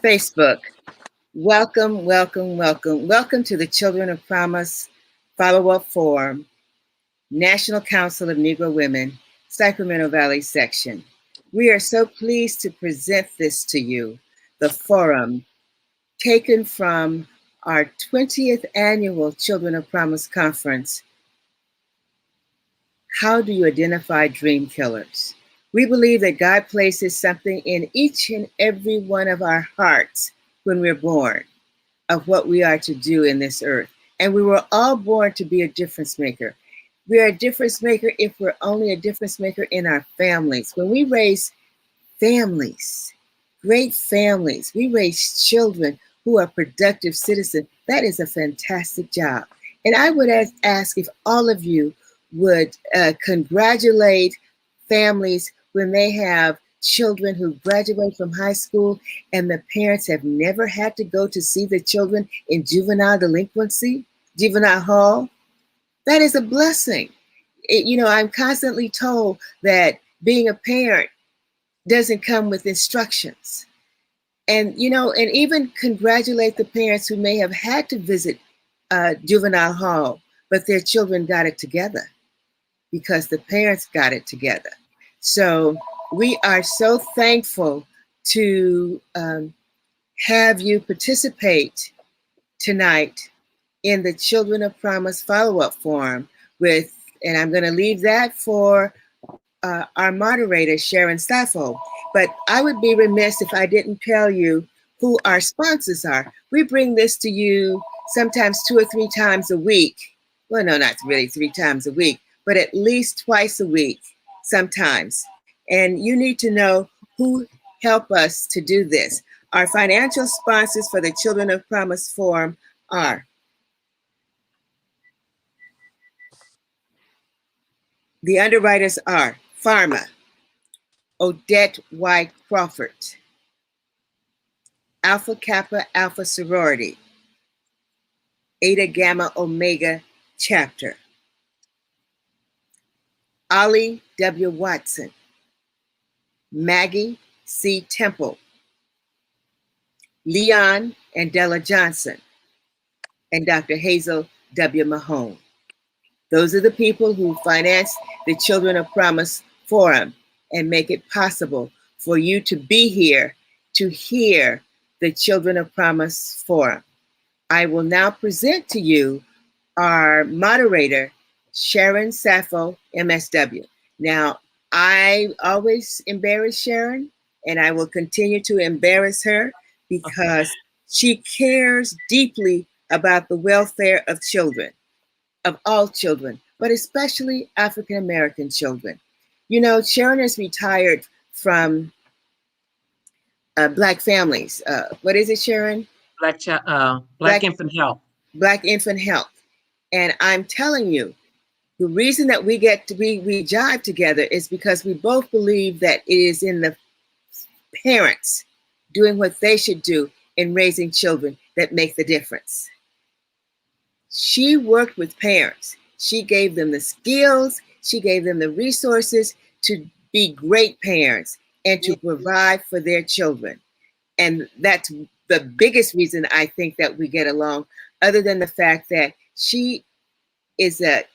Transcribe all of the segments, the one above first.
Facebook. Welcome, welcome, welcome. Welcome to the Children of Promise Follow-Up Forum, National Council of Negro Women, Sacramento Valley Section. We are so pleased to present this to you, the forum taken from our 20th annual Children of Promise Conference. How do you identify dream killers? We believe that God places something in each and every one of our hearts when we're born of what we are to do in this earth. And we were all born to be a difference maker. We are a difference maker if we're only a difference maker in our families. When we raise families, great families, we raise children who are productive citizens, that is a fantastic job. And I would ask if all of you would congratulate families when they have children who graduate from high school and the parents have never had to go to see the children in juvenile delinquency, juvenile hall. That is a blessing. I'm constantly told that being a parent doesn't come with instructions. And even congratulate the parents who may have had to visit juvenile hall, but their children got it together because the parents got it together. So we are so thankful to have you participate tonight in the Children of Promise Follow-Up Forum and I'm going to leave that for our moderator, Sharon Staffo. But I would be remiss if I didn't tell you who our sponsors are. We bring this to you sometimes 2 or 3 times a week. Well, no, not really 3 times a week, but at least twice a week sometimes. And you need to know who help us to do this. Our financial sponsors for the Children of Promise Forum are the underwriters are Pharma, Odette White Crawford, Alpha Kappa Alpha Sorority, Eta Gamma Omega Chapter, Ollie W. Watson, Maggie C. Temple, Leon and Della Johnson, and Dr. Hazel W. Mahone. Those are the people who finance the Children of Promise Forum and make it possible for you to be here to hear the Children of Promise Forum. I will now present to you our moderator, Sharon Sappho, MSW. Now, I always embarrass Sharon, and I will continue to embarrass her because she cares deeply about the welfare of children, of all children, but especially African-American children. Sharon is retired from Black families. What is it, Sharon? Black Infant Health. Black Infant Health. And I'm telling you, the reason that we jive together is because we both believe that it is in the parents doing what they should do in raising children that make the difference. She worked with parents. She gave them the skills, she gave them the resources to be great parents and to provide for their children. And that's the biggest reason I think that we get along, other than the fact that she is a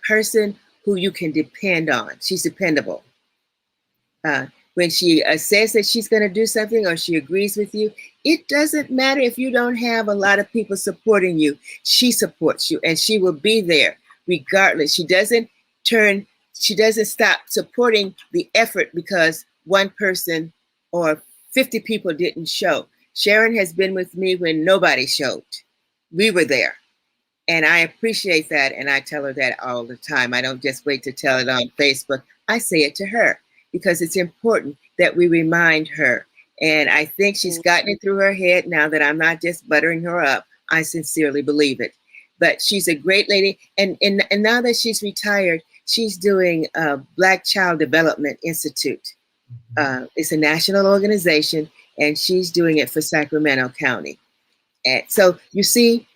person who you can depend on. She's dependable. When she says that she's going to do something or she agrees with you, it doesn't matter if you don't have a lot of people supporting you. She supports you and she will be there regardless. She doesn't stop supporting the effort because one person or 50 people didn't show. Sharon has been with me when nobody showed. We were there. And I appreciate that. And I tell her that all the time. I don't just wait to tell it on Facebook. I say it to her because it's important that we remind her. And I think she's gotten it through her head now that I'm not just buttering her up. I sincerely believe it. But she's a great lady. And now that she's retired, she's doing Black Child Development Institute. It's a national organization, and she's doing it for Sacramento County. And so you see,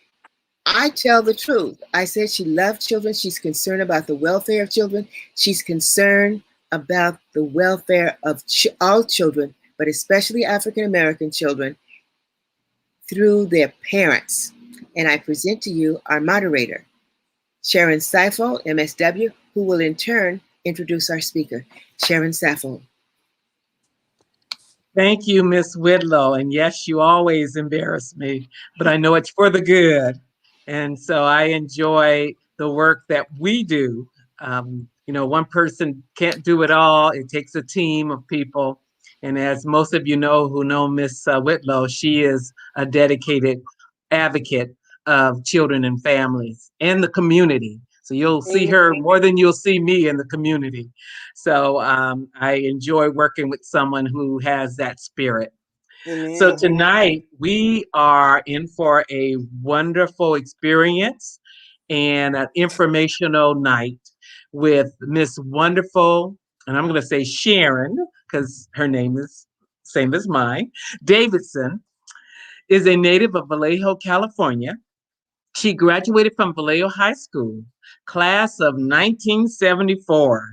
I tell the truth. I said she loved children. She's concerned about the welfare of children. She's concerned about the welfare of all children, but especially African American children, through their parents. And I present to you our moderator, Sharon Seifel, MSW, who will in turn introduce our speaker. Sharon Seifel. Thank you, Miss Whitlow. And yes, you always embarrass me, but I know it's for the good. And so I enjoy the work that we do. One person can't do it all. It takes a team of people. And as most of you know who know Miss Whitlow, she is a dedicated advocate of children and families and the community. So you'll see Amen. her more than you'll see me in the community. So I enjoy working with someone who has that spirit. So Amen. tonight we are in for a wonderful experience and an informational night with Miss Wonderful, and I'm going to say Sharon because her name is same as mine. Davidson is a native of Vallejo, California. She graduated from Vallejo High School, class of 1974.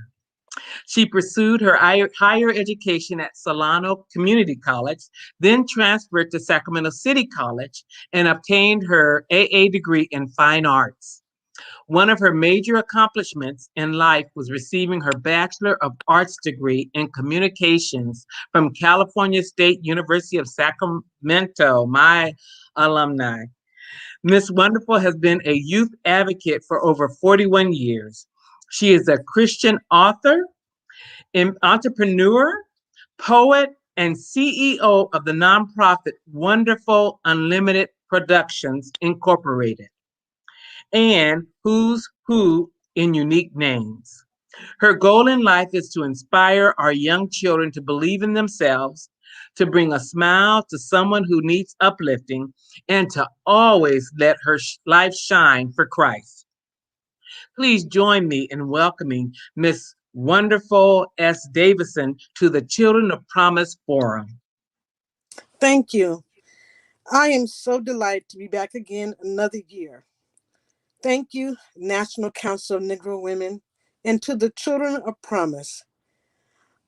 She pursued her higher education at Solano Community College, then transferred to Sacramento City College and obtained her AA degree in fine arts. One of her major accomplishments in life was receiving her Bachelor of Arts degree in communications from California State University of Sacramento, my alumni. Miss Wonderful has been a youth advocate for over 41 years. She is a Christian author, entrepreneur, poet, and CEO of the nonprofit Wonderful Unlimited Productions Incorporated and Who's Who in Unique Names. Her goal in life is to inspire our young children to believe in themselves, to bring a smile to someone who needs uplifting, and to always let her life shine for Christ. Please join me in welcoming Miss Wonderful S. Davidson to the Children of Promise Forum. Thank you. I am so delighted to be back again another year. Thank you, National Council of Negro Women, and to the Children of Promise.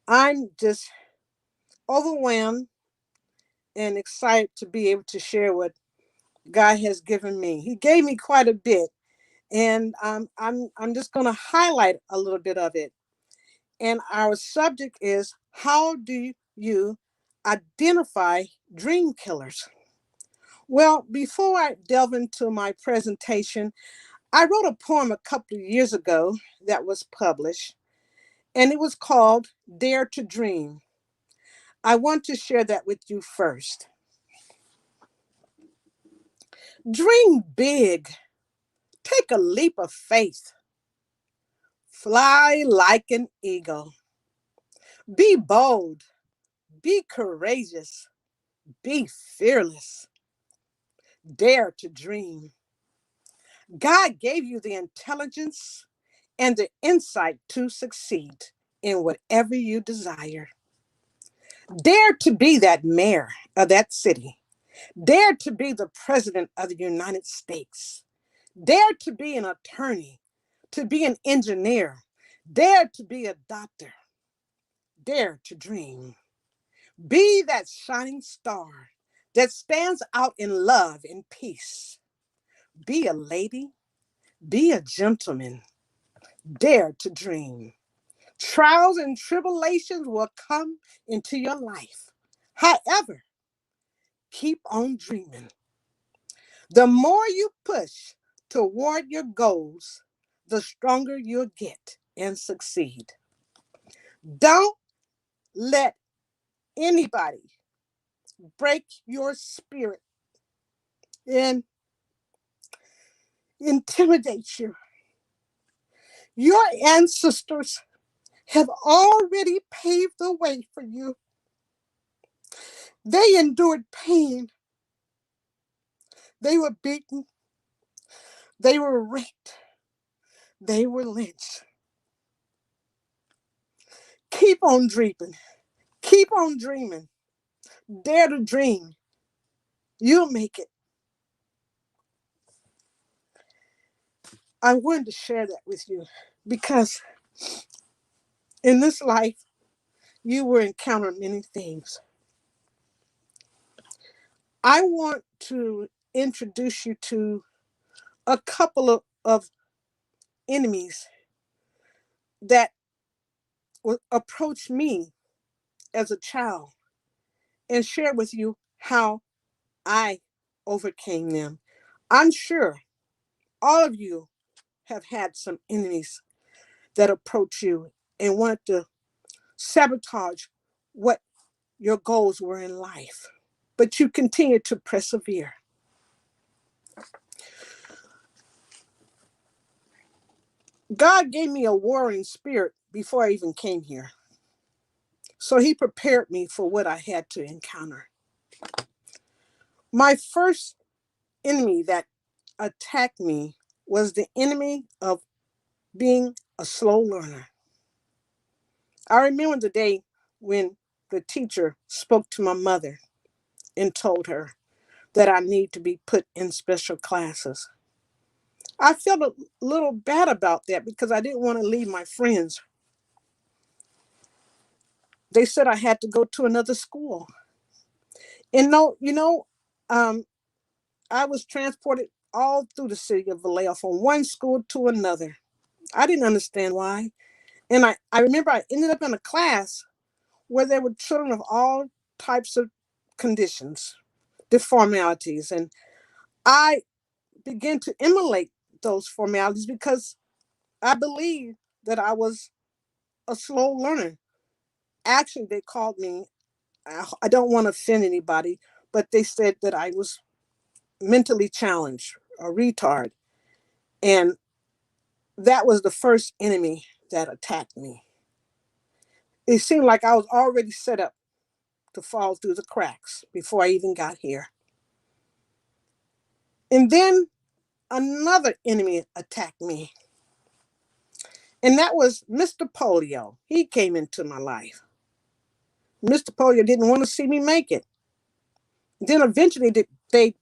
I'm just overwhelmed and excited to be able to share what God has given me. He gave me quite a bit, and I'm just going to highlight a little bit of it. And our subject is, how do you identify dream killers? Well, before I delve into my presentation, I wrote a poem a couple of years ago that was published, and it was called Dare to Dream. I want to share that with you first. Dream big, take a leap of faith, fly like an eagle. Be bold, be courageous, be fearless. Dare to dream. God gave you the intelligence and the insight to succeed in whatever you desire. Dare to be that mayor of that city. Dare to be the president of the United States. Dare to be an attorney, to be an engineer. Dare to be a doctor. Dare to dream. Be that shining star that stands out in love and peace. Be a lady. Be a gentleman. Dare to dream. Trials and tribulations will come into your life. However, keep on dreaming. The more you push toward your goals, the stronger you'll get and succeed. Don't let anybody break your spirit and intimidate you. Your ancestors have already paved the way for you. They endured pain. They were beaten. They were raped. They were lynched. Keep on dreaming. Keep on dreaming. Dare to dream. You'll make it. I wanted to share that with you because in this life, you will encounter many things. I want to introduce you to a couple of enemies that will approach me as a child and share with you how I overcame them. I'm sure all of you have had some enemies that approach you and want to sabotage what your goals were in life, but you continue to persevere. God gave me a warring spirit before I even came here. So he prepared me for what I had to encounter. My first enemy that attacked me was the enemy of being a slow learner. I remember the day when the teacher spoke to my mother and told her that I need to be put in special classes. I felt a little bad about that because I didn't want to leave my friends. They said I had to go to another school. And no, um, I was transported all through the city of Vallejo from one school to another. I didn't understand why. And I remember I ended up in a class where there were children of all types of conditions, deformalities. And I began to emulate those formalities because I believed that I was a slow learner. Actually, they called me, I don't want to offend anybody, but they said that I was mentally challenged, a retard. And that was the first enemy that attacked me. It seemed like I was already set up to fall through the cracks before I even got here. And then another enemy attacked me, and that was Mr. Polio. He came into my life. Mr. Polio didn't want to see me make it. Then eventually they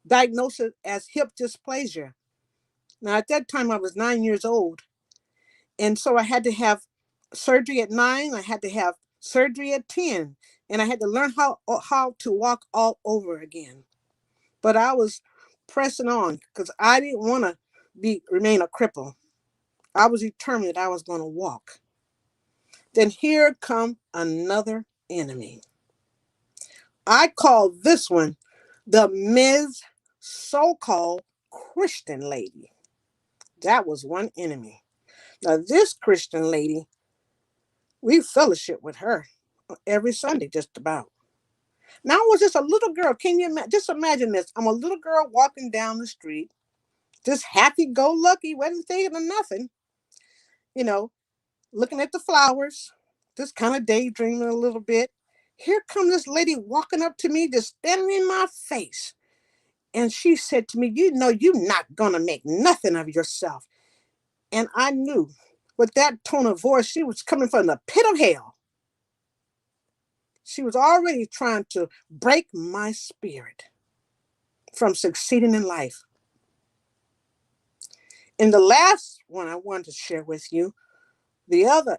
diagnosed it as hip dysplasia. Now, at that time, I was 9 years old. And so I had to have surgery at 9. I had to have surgery at 10. And I had to learn how to walk all over again. But I was pressing on because I didn't want to remain a cripple. I was determined that I was going to walk. Then here come another enemy. I call this one the Ms. So-called Christian lady. That was one enemy. Now, this Christian lady, we fellowship with her every Sunday, just about. Now, I was just a little girl. Can you just imagine this? I'm a little girl walking down the street, just happy-go-lucky, wasn't thinking of nothing, you know, looking at the flowers, just kind of daydreaming a little bit. Here comes this lady walking up to me, just standing in my face. And she said to me, you know, you're not going to make nothing of yourself. And I knew with that tone of voice, she was coming from the pit of hell. She was already trying to break my spirit from succeeding in life. And the last one I wanted to share with you, the other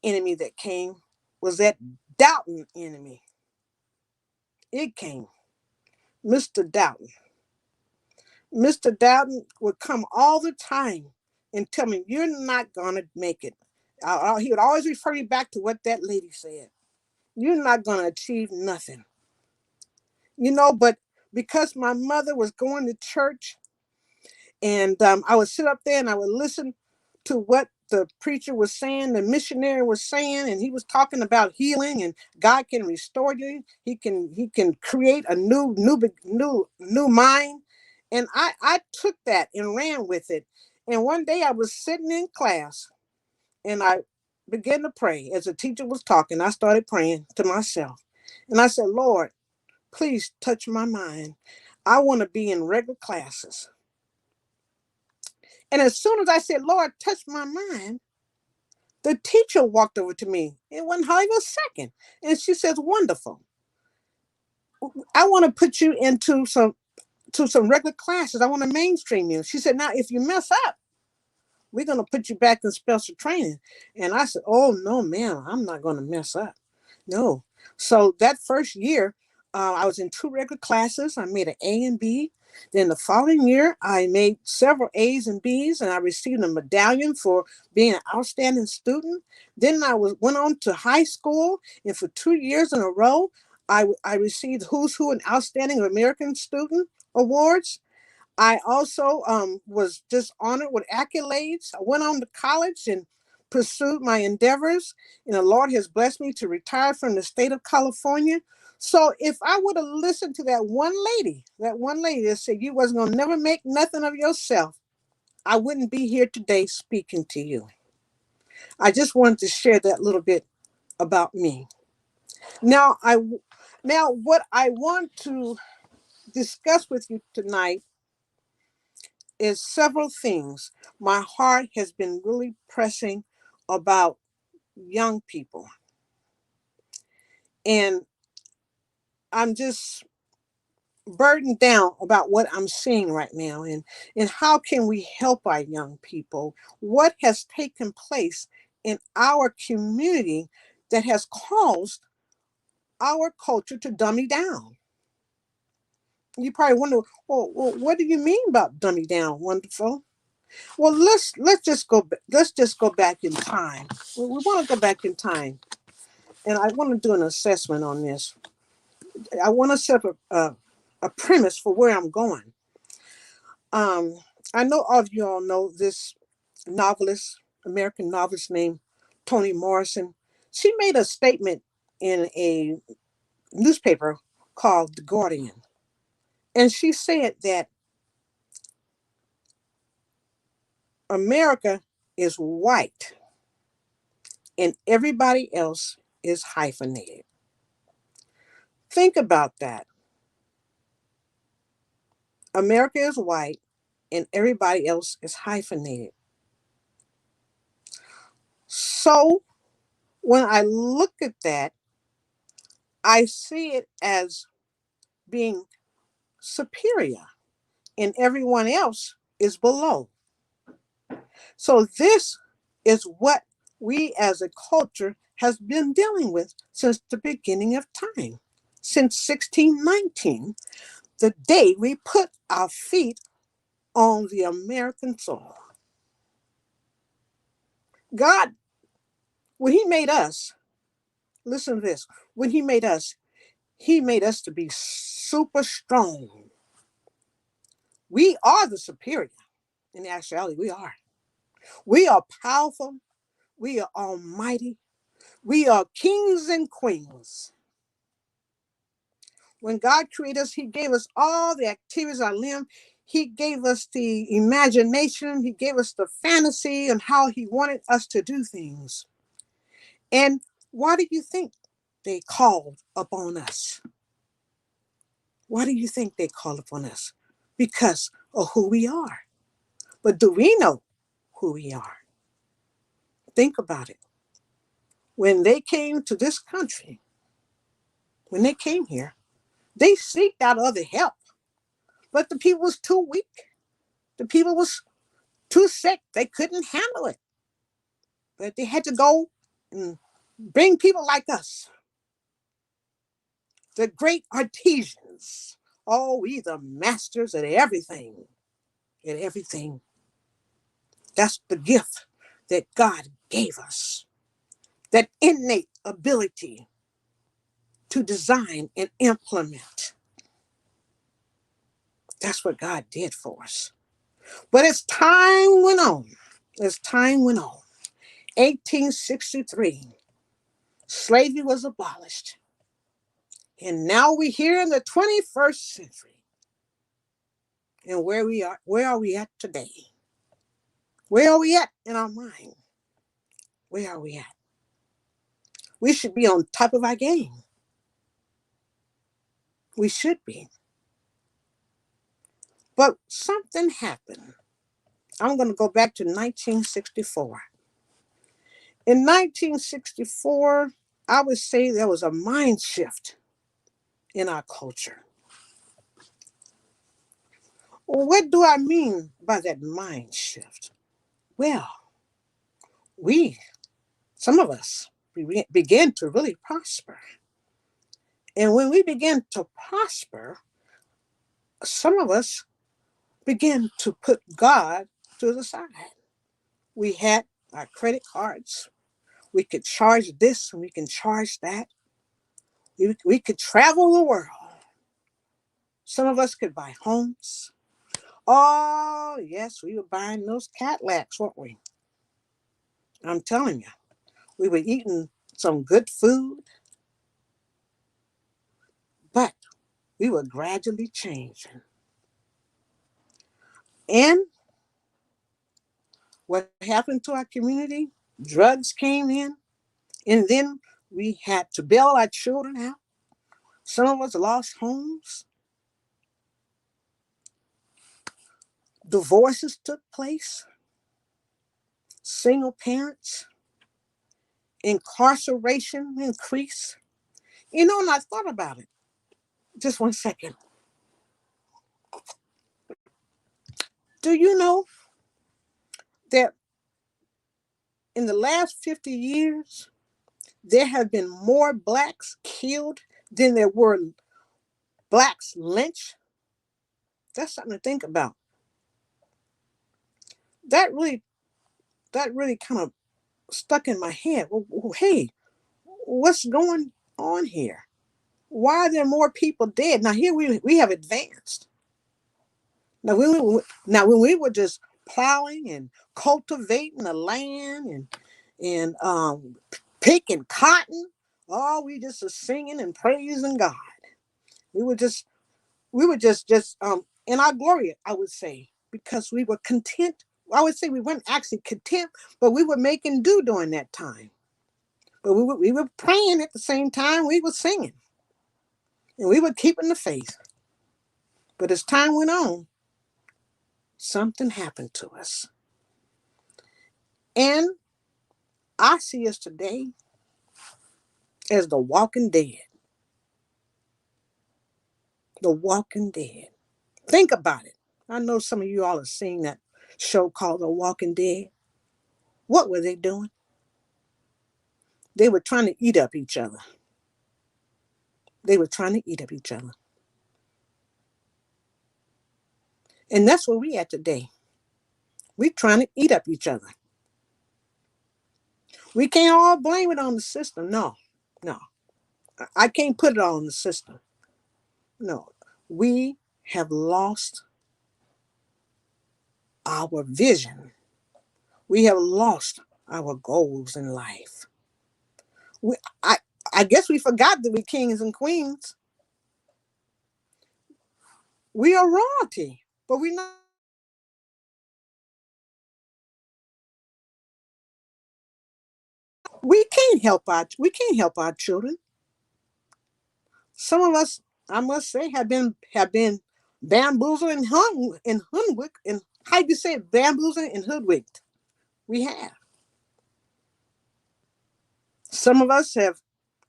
enemy that came was that doubting enemy. It came, Mr. Doubting. Mr. Doubting would come all the time and tell me, you're not going to make it. He would always refer me back to what that lady said. You're not going to achieve nothing. But because my mother was going to church and I would sit up there and I would listen to what the preacher was saying, the missionary was saying, and he was talking about healing and God can restore you. He can create a new mind. And I took that and ran with it. And one day I was sitting in class and I began to pray. As the teacher was talking, I started praying to myself. And I said, Lord, please touch my mind. I want to be in regular classes. And as soon as I said, Lord, touch my mind, the teacher walked over to me. It wasn't hardly a second. And she says, wonderful. I want to put you into some regular classes. I want to mainstream you. She said, now, if you mess up, we're going to put you back in special training. And I said, oh, no, ma'am, I'm not going to mess up. No. So that first year, I was in two regular classes. I made an A and B. Then the following year, I made several A's and B's, and I received a medallion for being an outstanding student. Then went on to high school, and for 2 years in a row, I received Who's Who and Outstanding American Student awards. I also was just honored with accolades. I went on to college and pursued my endeavors, and the Lord has blessed me to retire from the state of California. So if I would have listened to that one lady that said you wasn't gonna never make nothing of yourself, I wouldn't be here today speaking to you. I just wanted to share that little bit about me. Now what I want to discuss with you tonight is several things. My heart has been really pressing about young people. And I'm just burdened down about what I'm seeing right now, and how can we help our young people? What has taken place in our community that has caused our culture to dummy down? You probably wonder, well, what do you mean about dummy down, wonderful? Well, let's just go back in time. We want to go back in time, and I want to do an assessment on this. I want to set a premise for where I'm going. Um, I know all of you all know this novelist, American novelist named Toni Morrison. She made a statement in a newspaper called The Guardian, and she said that America is white and everybody else is hyphenated. Think about that. America is white and everybody else is hyphenated. So when I look at that, I see it as being superior and everyone else is below. So this is what we as a culture has been dealing with since the beginning of time, since 1619, the day we put our feet on the American soil. God, when he made us, listen to this, when he made us to be super strong. We are the superior. In actuality, we are. We are powerful. We are almighty. We are kings and queens. When God created us, he gave us all the activities of our limb. He gave us the imagination. He gave us the fantasy and how he wanted us to do things. And why do you think they called upon us? Why do you think they called upon us? Because of who we are. But do we know who we are? Think about it. When they came to this country, when they came here, they seeked out other help. But the people was too weak. The people was too sick. They couldn't handle it. But they had to go and bring people like us, the great artisans. Oh, we the masters at everything. At everything. That's the gift that God gave us. That innate ability to design and implement. That's what God did for us. But as time went on, 1863, slavery was abolished. And now we're here in the 21st century. And where are we at today? Where are we at in our mind? Where are we at? We should be on top of our game. We should be. But something happened. I'm going to go back to 1964. In 1964, I would say there was a mind shift in our culture. Well, what do I mean by that mind shift? Well, some of us, we began to really prosper. And when we begin to prosper, some of us begin to put God to the side. We had our credit cards. We could charge this and we can charge that. We could travel the world. Some of us could buy homes. Oh, yes, we were buying those Cadillacs, weren't we? I'm telling you, we were eating some good food, but we were gradually changing. And what happened to our community? Drugs came in, and then we had to bail our children out. Some of us lost homes. Divorces took place. Single parents. Incarceration increased. You know, and I thought about it. Just one second. Do you know that in the last 50 years, there have been more blacks killed than there were blacks lynched? That's something to think about. That really, that really kind of stuck in my head. Well, hey, what's going on here? Why are there more people dead? Now here we have advanced. When we were just plowing and cultivating the land and picking cotton, oh, we just were singing and praising God. We were just in our glory, I would say, because we were content. I would say we weren't actually content, but we were making do during that time. But we were praying at the same time we were singing, and we were keeping the faith. But as time went on, something happened to us, and I see us today as the walking dead. The Walking Dead. Think about it. I know some of you all have seen that show called The Walking Dead. What were they doing? They were trying to eat up each other. They were trying to eat up each other. And that's where we at today. We're trying to eat up each other. We can't all blame it on the system. No, no. I can't put it all on the system. No. We have lost our vision. We have lost our goals in life. We, I, I guess we forgot that we're kings and queens. We are royalty, but we're not. We can't help our children. Some of us, I must say, have been bamboozled and hung and hoodwinked and how do you say it? Bamboozled and hoodwinked. We have. Some of us have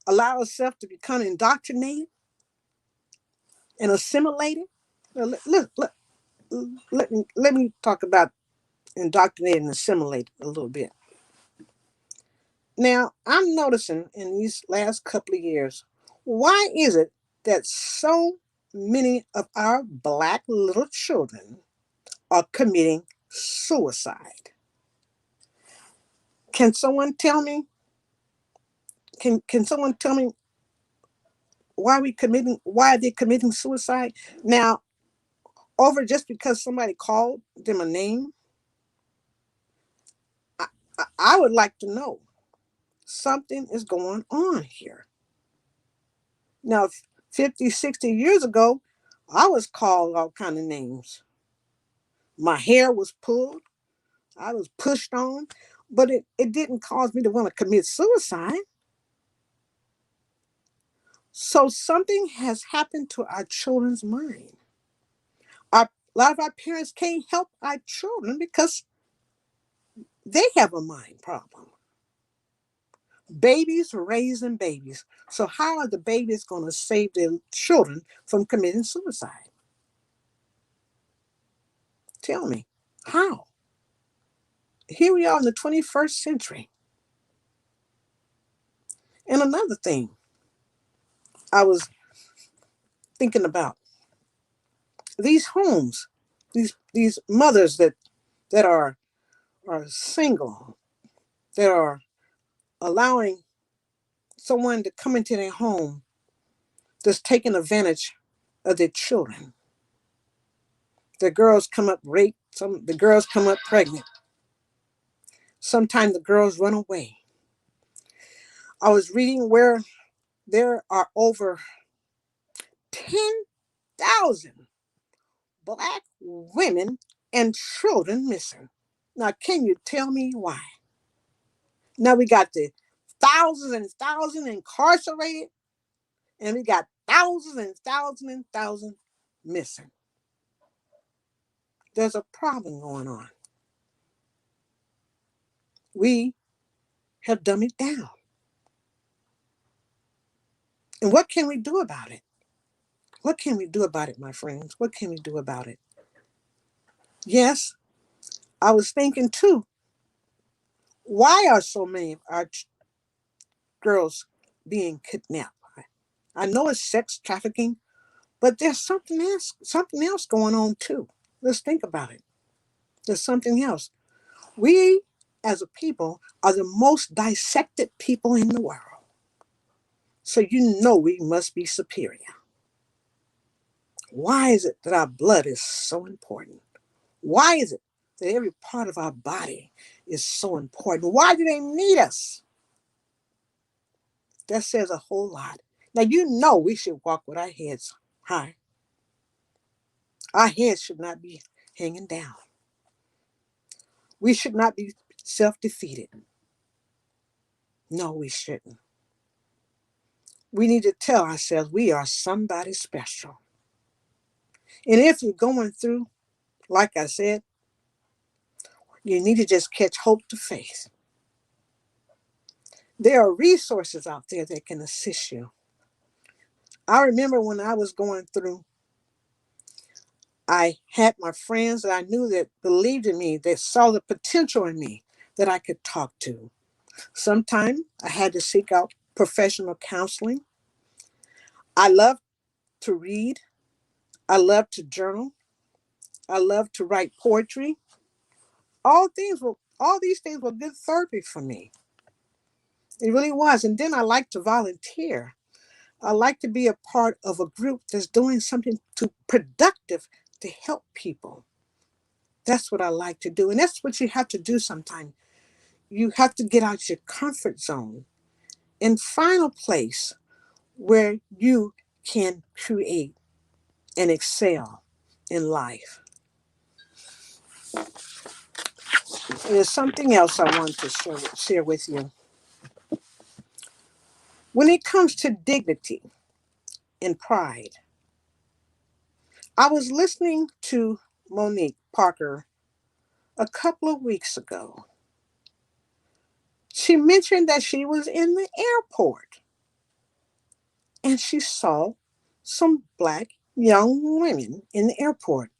allowed ourselves to become indoctrinated and assimilated. Now, let me talk about indoctrinated and assimilated a little bit. Now, I'm noticing in these last couple of years, why is it that so many of our black little children are committing suicide? Can someone tell me? Can someone tell me why are they committing suicide? Now, over just because somebody called them a name, I would like to know something is going on here. Now, 50, 60 years ago, I was called all kind of names. My hair was pulled. I was pushed on, but it didn't cause me to want to commit suicide. So something has happened to our children's mind. A lot of our parents can't help our children because they have a mind problem. Babies raising babies. So how are the babies going to save their children from committing suicide? Tell me, how? Here we are in the 21st century. And another thing, I was thinking about these homes, these mothers that are single, that are allowing someone to come into their home that's taking advantage of their children. The girls come up raped, the girls come up pregnant. Sometimes the girls run away. I was reading where there are over 10,000 black women and children missing. Now, can you tell me why? Now we got the thousands and thousands incarcerated, and we got thousands and thousands and thousands missing. There's a problem going on. We have dumbed it down. And what can we do about it? What can we do about it, my friends? What can we do about it? Yes, I was thinking too, why are so many of our girls being kidnapped? I know it's sex trafficking, but there's something else going on too. Let's think about it. There's something else. We, as a people, are the most dissected people in the world. So you know we must be superior. Why is it that our blood is so important? Why is it that every part of our body is so important? Why do they need us? That says a whole lot. Now, you know we should walk with our heads high. Our heads should not be hanging down. We should not be self-defeated. No, we shouldn't. We need to tell ourselves we are somebody special. And if you're going through, like I said, you need to just catch hope to faith. There are resources out there that can assist you. I remember when I was going through, I had my friends that I knew that believed in me, that saw the potential in me that I could talk to. Sometimes I had to seek out professional counseling. I love to read. I love to journal. I love to write poetry. All these things were good therapy for me. It really was. And then I like to volunteer. I like to be a part of a group that's doing something productive to help people. That's what I like to do. And that's what you have to do sometimes. You have to get out your comfort zone and find a place where you can create and excel in life. There's something else I want to share with you. When it comes to dignity and pride, I was listening to Monique Parker a couple of weeks ago. She mentioned that she was in the airport and she saw some black young women in the airport.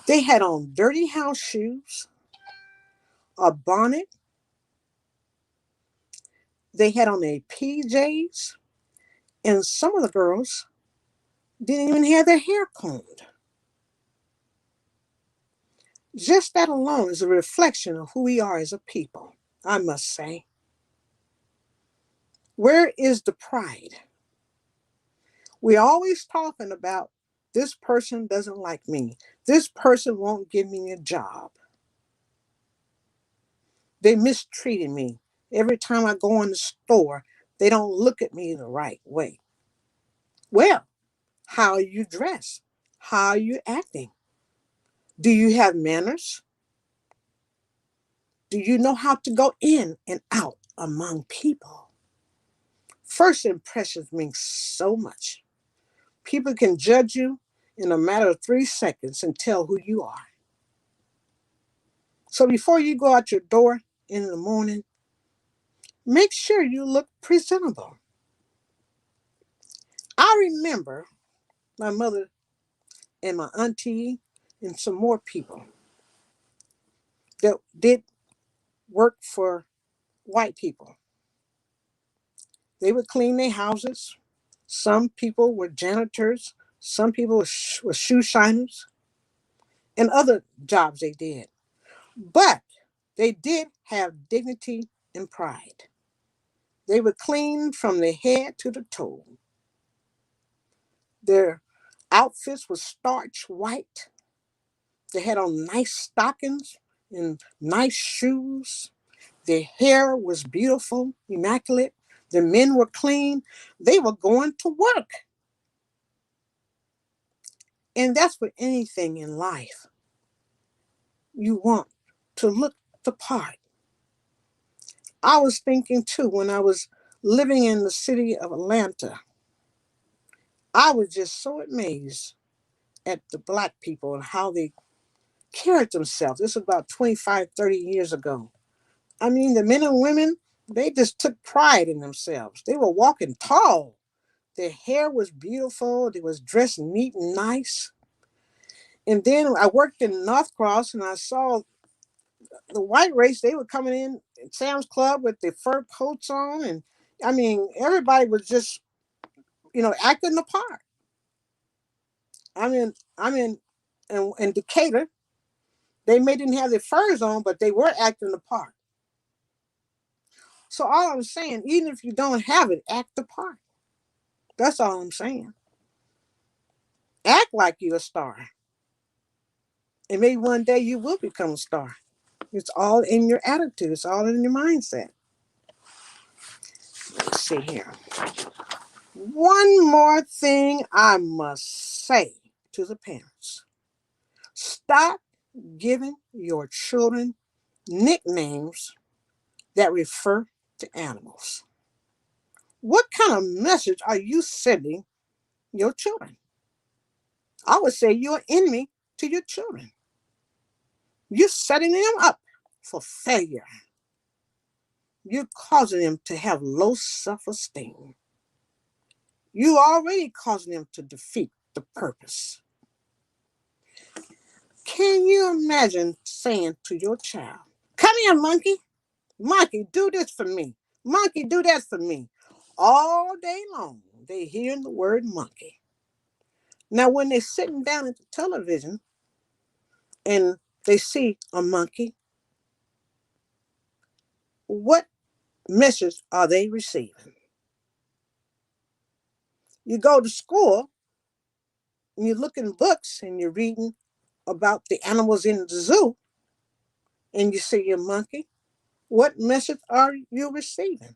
They had on dirty house shoes, a bonnet, they had on their PJs, and some of the girls didn't even have their hair combed. Just that alone is a reflection of who we are as a people, I must say. Where is the pride? We're always talking about this person doesn't like me. This person won't give me a job. They mistreated me. Every time I go in the store, they don't look at me the right way. Well, how are you dressed? How are you acting? Do you have manners? Do you know how to go in and out among people? First impressions mean so much. People can judge you in a matter of 3 seconds and tell who you are. So before you go out your door in the morning, make sure you look presentable. I remember my mother and my auntie and some more people that did work for white people. They would clean their houses. Some people were janitors. Some people were shoe shiners and other jobs they did. But they did have dignity and pride. They were clean from the head to the toe. Their outfits were starch white. They had on nice stockings and nice shoes. Their hair was beautiful, immaculate. The men were clean. They were going to work. And that's for anything in life. You want to look the part. I was thinking too when I was living in the city of Atlanta, I was just so amazed at the black people and how they carried themselves. This was about 25, 30 years ago. I mean, the men and women, they just took pride in themselves. They were walking tall. Their hair was beautiful. They was dressed neat and nice. And then I worked in North Cross and I saw the white race. They were coming in at Sam's Club with their fur coats on. And I mean, everybody was just, acting the part. In Decatur, they may didn't have their furs on, but they were acting the part. So all I'm saying, even if you don't have it, act the part. That's all I'm saying. Act like you're a star. And maybe one day you will become a star. It's all in your attitude. It's all in your mindset. Let's see here. One more thing I must say to the parents. Stop giving your children nicknames that refer to animals. What kind of message are you sending your children? I would say you're an enemy to your children. You're setting them up for failure. You're causing them to have low self-esteem. You already causing them to defeat the purpose. Can you imagine saying to your child, come here, monkey. Monkey, do this for me. Monkey, do that for me. All day long, they hearing the word monkey. Now, when they're sitting down at the television and they see a monkey, what message are they receiving? You go to school and you look in books and you're reading about the animals in the zoo and you see a monkey. What message are you receiving?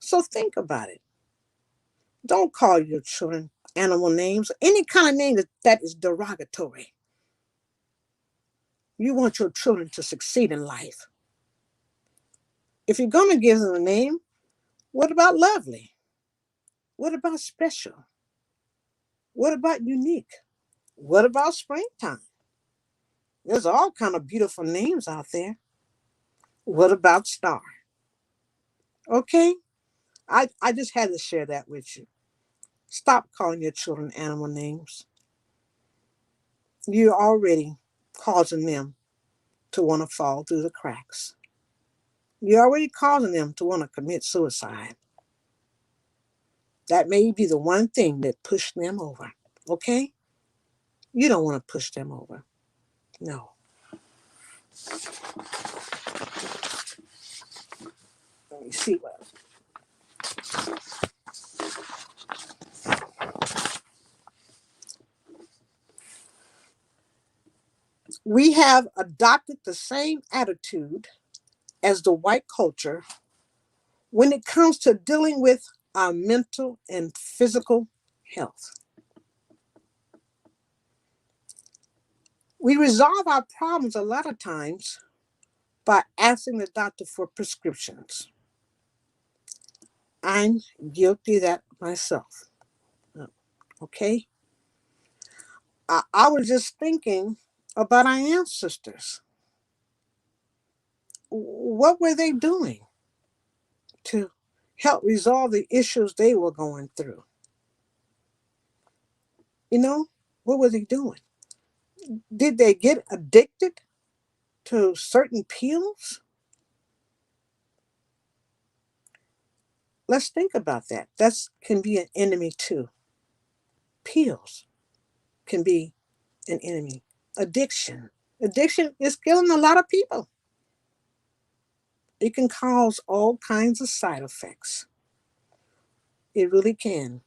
So think about it. Don't call your children animal names, any kind of name that is derogatory. You want your children to succeed in life. If you're going to give them a name, what about lovely? What about special? What about unique? What about springtime? There's all kind of beautiful names out there. What about star? Okay? I just had to share that with you. Stop calling your children animal names. You're already causing them to want to fall through the cracks. You're already causing them to want to commit suicide. That may be the one thing that pushed them over. Okay? You don't want to push them over. No. Let me see what. We have adopted the same attitude as the white culture when it comes to dealing with our mental and physical health. We resolve our problems a lot of times by asking the doctor for prescriptions. I'm guilty of that myself. Okay? I was just thinking about our ancestors. What were they doing to help resolve the issues they were going through? What were they doing? Did they get addicted to certain pills? Let's think about that. That can be an enemy too. Pills can be an enemy. Addiction. Addiction is killing a lot of people. It can cause all kinds of side effects. It really can.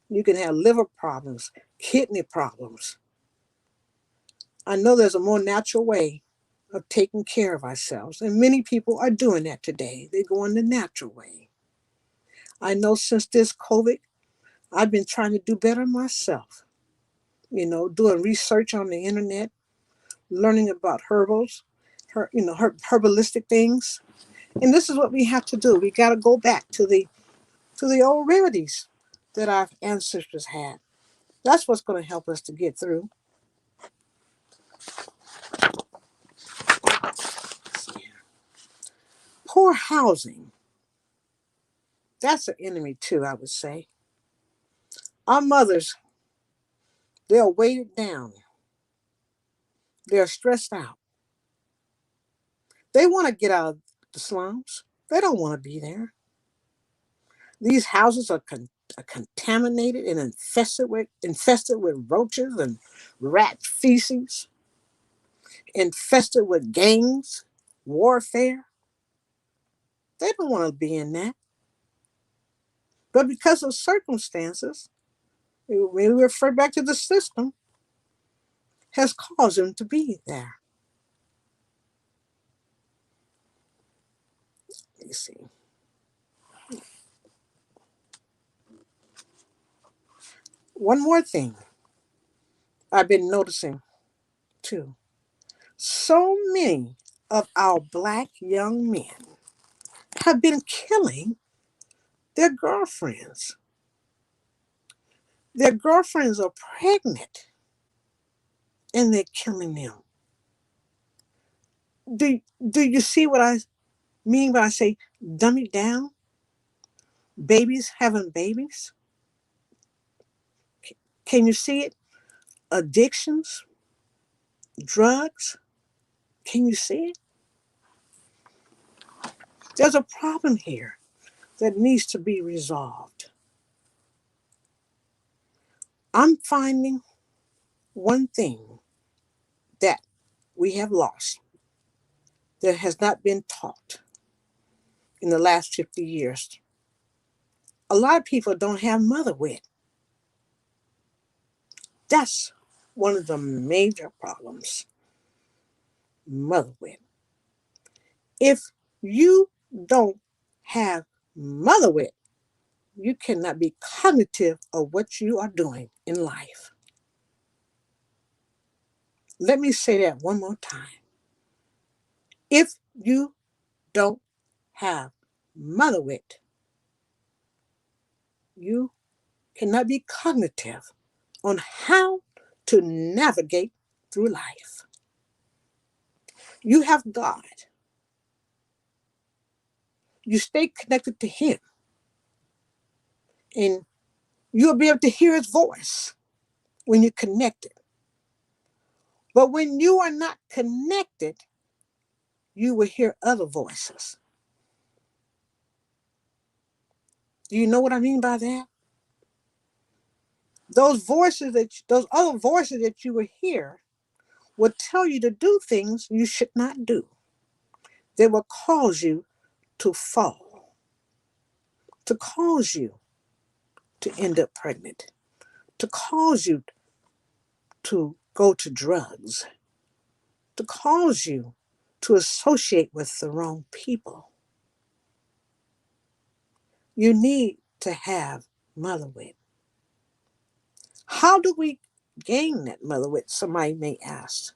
You can have liver problems, kidney problems. I know there's a more natural way of taking care of ourselves, and many people are doing that today. They're going the natural way. I know since this COVID, I've been trying to do better myself. Doing research on the internet, learning about herbalistic things. And this is what we have to do. We got to go back to the old remedies that our ancestors had. That's what's going to help us to get through. Poor housing. That's an enemy too, I would say. Our mothers, they're weighted down. They're stressed out. They want to get out of the slums. They don't want to be there. These houses are contaminated and infested with roaches and rat feces, infested with gangs, warfare. They don't want to be in that. But because of circumstances, we refer back to the system, has caused them to be there. Let me see. One more thing I've been noticing too. So many of our black young men have been killing their girlfriends. Their girlfriends are pregnant and they're killing them. Do you see what I mean when I say dumb it down? Babies having babies? Can you see it? Addictions, drugs. Can you see it? There's a problem here that needs to be resolved. I'm finding one thing that we have lost that has not been taught in the last 50 years. A lot of people don't have mother wit. That's one of the major problems. Mother wit. If you don't have mother wit, you cannot be cognitive of what you are doing in life. Let me say that one more time. If you don't have mother wit, you cannot be cognitive on how to navigate through life. You have God. You stay connected to Him, and you'll be able to hear His voice when you're connected. But when you are not connected, you will hear other voices. Do you know what I mean by that? Those other voices that you will hear will tell you to do things you should not do. They will cause you to fall, to cause you to end up pregnant, to cause you to go to drugs, to cause you to associate with the wrong people. You need to have mother wit. How do we gain that mother wit? Somebody may ask.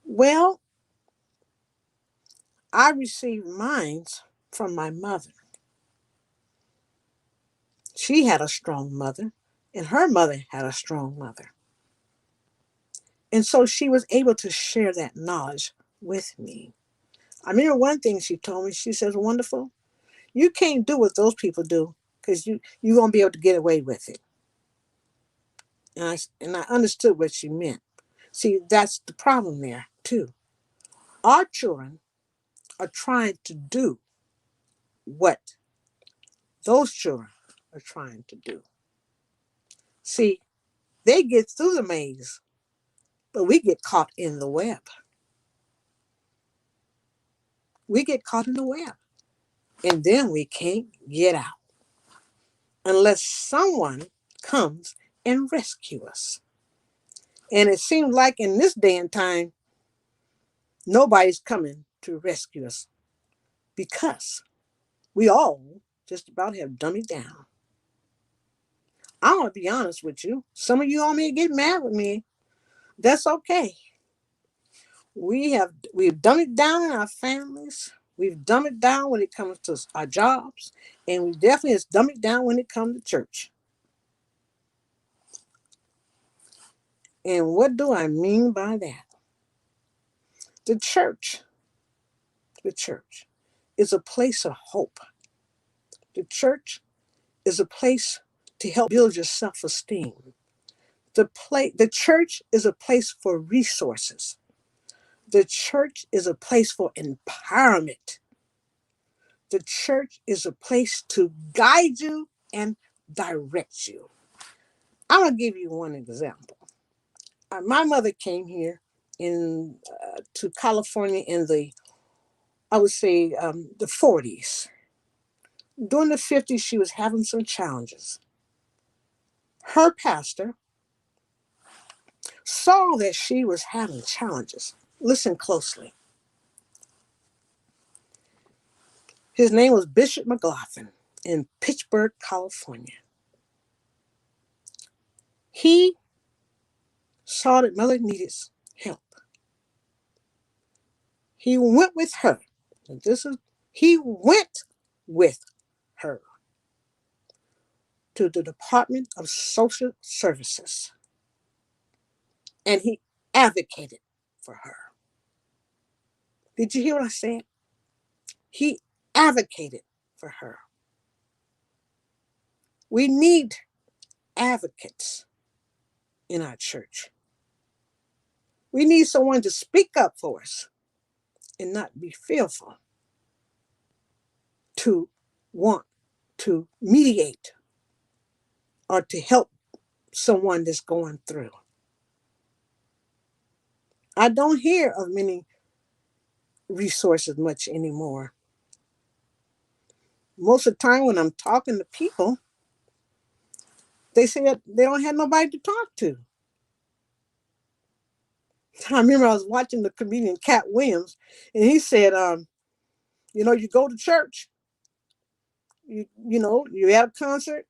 Well, I received mine from my mother. She had a strong mother, and her mother had a strong mother. And so she was able to share that knowledge with me. I remember one thing she told me. She says, "Wonderful, you can't do what those people do because you won't be able to get away with it." And I understood what she meant. See, that's the problem there, too. Our children are trying to do what those children are trying to do. See, they get through the maze, but we get caught in the web. We get caught in the web, and then we can't get out unless someone comes and rescue us. And it seems like in this day and time, nobody's coming to rescue us because we all just about have dumbed it down. I want to be honest with you. Some of you all may get mad with me. That's okay. We've dumbed it down in our families. We've dumbed it down when it comes to our jobs, and we definitely has dumbed it down when it comes to church. And what do I mean by that? The church, the church is a place of hope. The church is a place to help build your self-esteem. The church is a place for resources. The church is a place for empowerment. The church is a place to guide you and direct you. I'm going to give you one example. My mother came here to California in I would say, the 40s. During the 50s, she was having some challenges. Her pastor saw that she was having challenges. Listen closely. His name was Bishop McLaughlin in Pittsburgh, California. He saw that Mother needed help. He went with her. He went with her to the Department of Social Services, and he advocated for her. Did you hear what I said? He advocated for her. We need advocates in our church. We need someone to speak up for us and not be fearful, to want to mediate or to help someone that's going through. I don't hear of many resources much anymore. Most of the time when I'm talking to people, they say that they don't have nobody to talk to. I remember I was watching the comedian Cat Williams, and he said, you go to church, you're at a concert,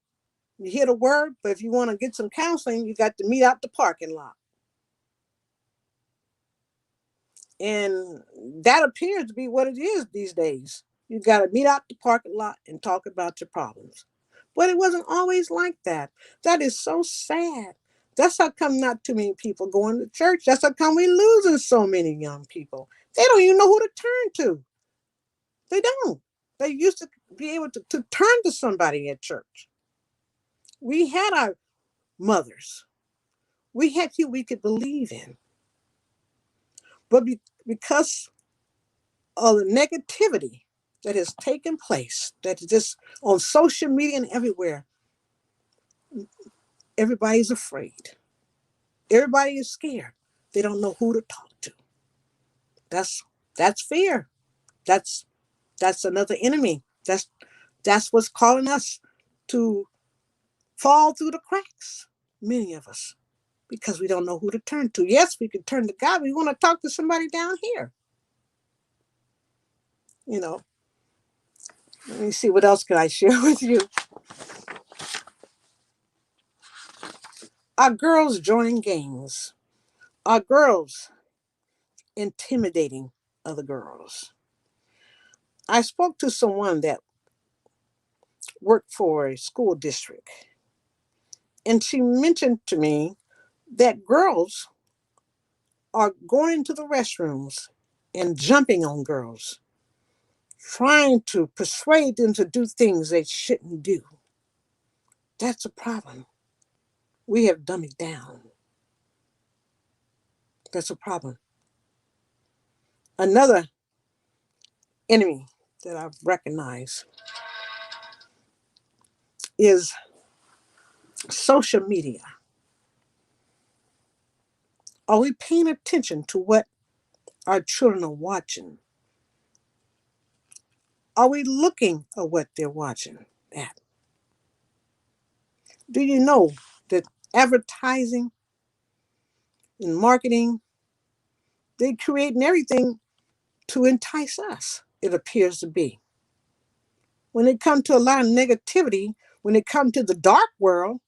you hear the word, but if you want to get some counseling, you got to meet out the parking lot. And that appears to be what it is these days. You got to meet out the parking lot and talk about your problems. But it wasn't always like that. That is so sad. That's how come not too many people going to church. That's how come we losing so many young people. They don't even know who to turn to. They don't. They used to be able to turn to somebody at church. We had our mothers. We had people we could believe in. But because of the negativity that has taken place, that is just on social media and everywhere, everybody's afraid. Everybody is scared. They don't know who to talk to. That's fear. That's another enemy. That's what's calling us to fall through the cracks. Many of us, because we don't know who to turn to. Yes, we can turn to God. We want to talk to somebody down here. Let me see, what else can I share with you? Our girls joining gangs. Our girls intimidating other girls. I spoke to someone that worked for a school district, and she mentioned to me that girls are going into the restrooms and jumping on girls, trying to persuade them to do things they shouldn't do. That's a problem. We have dumbed it down. That's a problem. Another enemy that I've recognized is social media. Are we paying attention to what our children are watching? Are we looking at what they're watching at? Do you know that advertising and marketing, they create everything to entice us, it appears to be. When it comes to a lot of negativity, when it comes to the dark world,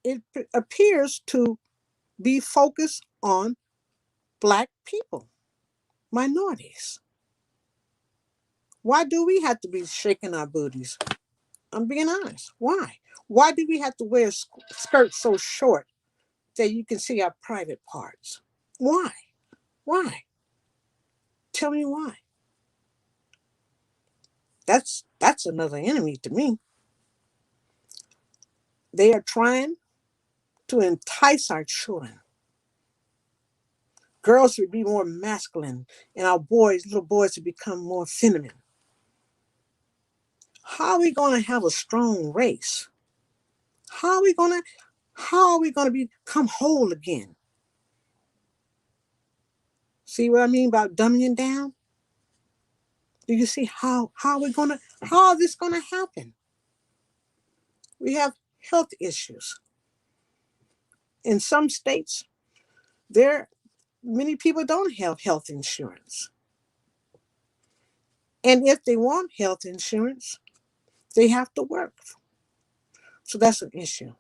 it appears to be focused on Black people, minorities. Why do we have to be shaking our booties? I'm being honest. Why? Why do we have to wear skirts so short that you can see our private parts? Why? Why? Tell me why. That's another enemy to me. They are trying to entice our children. Girls to be more masculine and our boys, little boys, to become more feminine. How are we going to have a strong race? How are we going to become whole again? See what I mean about dumbing down? Do you see how is this gonna happen? We have health issues. In some states, there many people don't have health insurance. And if they want health insurance, they have to work. So that's an issue.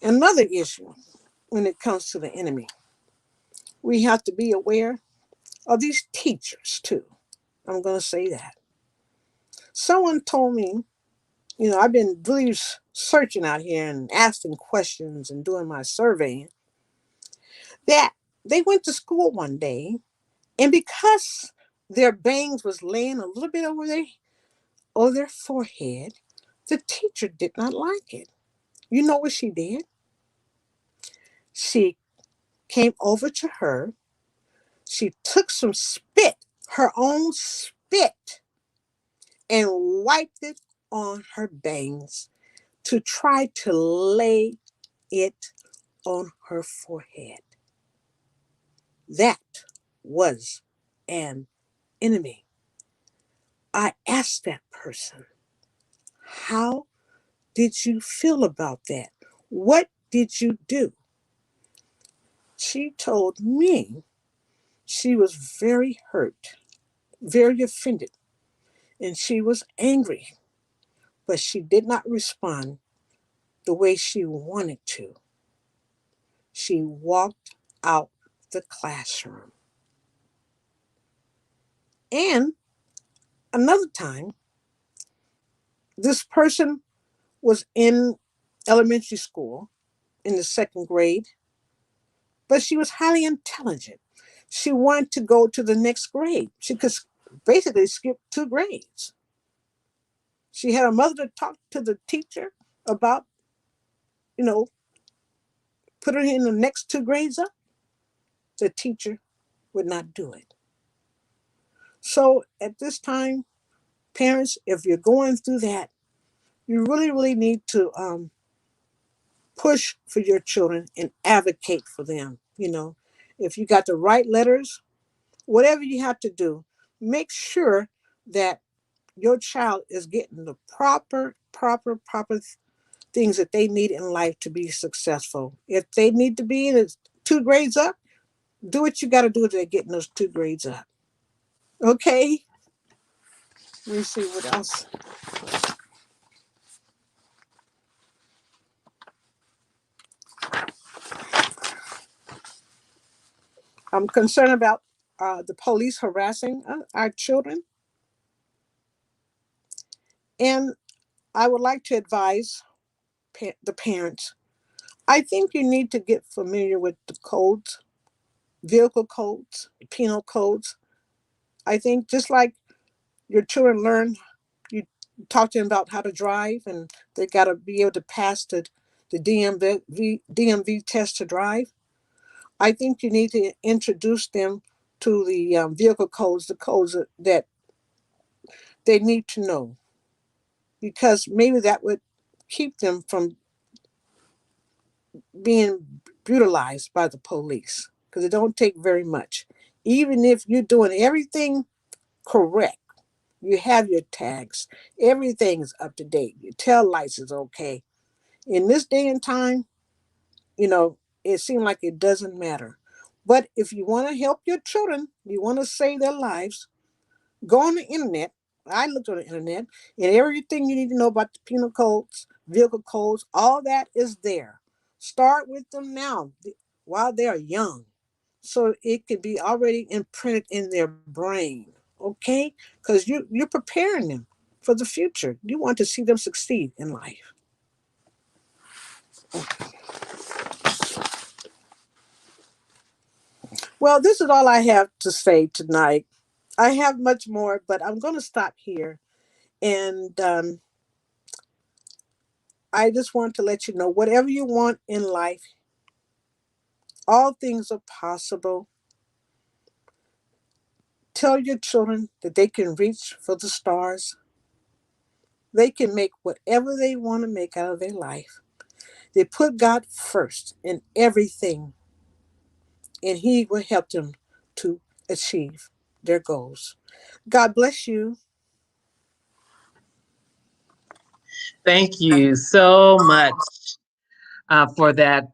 Another issue when it comes to the enemy, we have to be aware of these teachers too. I'm going to say that. Someone told me, I've been really searching out here and asking questions and doing my surveying, that they went to school one day, and because their bangs was laying a little bit over their forehead, the teacher did not like it. You know what she did? She came over to her. She took some spit, her own spit, and wiped it on her bangs to try to lay it on her forehead. That was an enemy. I asked that person, how did you feel about that? What did you do? She told me she was very hurt, very offended, and she was angry, but she did not respond the way she wanted to. She walked out the classroom. And another time, this person was in elementary school in the second grade, but she was highly intelligent. She wanted to go to the next grade. She could basically skip 2 grades. She had her mother to talk to the teacher about, you know, put her in the next 2 grades up. The teacher would not do it. So at this time, parents, if you're going through that, you really, really need to push for your children and advocate for them. If you got to write letters, whatever you have to do, make sure that your child is getting the proper things that they need in life to be successful. If they need to be in 2 grades up, do what you got to do to getting those 2 grades up. Okay? Let me see what else. I'm concerned about the police harassing our children. And I would like to advise the parents. I think you need to get familiar with the codes, vehicle codes, penal codes. I think just like your children learn, you talk to them about how to drive, and they got to be able to pass the DMV test to drive. I think you need to introduce them to the vehicle codes, the codes that they need to know, because maybe that would keep them from being brutalized by the police, because it don't take very much. Even if you're doing everything correct, you have your tags, everything's up to date, your tail lights is okay. In this day and time, it seems like it doesn't matter. But if you want to help your children, you want to save their lives, go on the internet. I looked on the internet, and everything you need to know about the penal codes, vehicle codes, all that is there. Start with them now while they are young, so it could be already imprinted in their brain. Okay, because you're preparing them for the future. You want to see them succeed in life. Well, this is all I have to say tonight. I have much more, but I'm going to stop here. And I just want to let you know, whatever you want in life, all things are possible. Tell your children that they can reach for the stars. They can make whatever they want to make out of their life. They put God first in everything, and He will help them to achieve their goals. God bless you. Thank you so much for that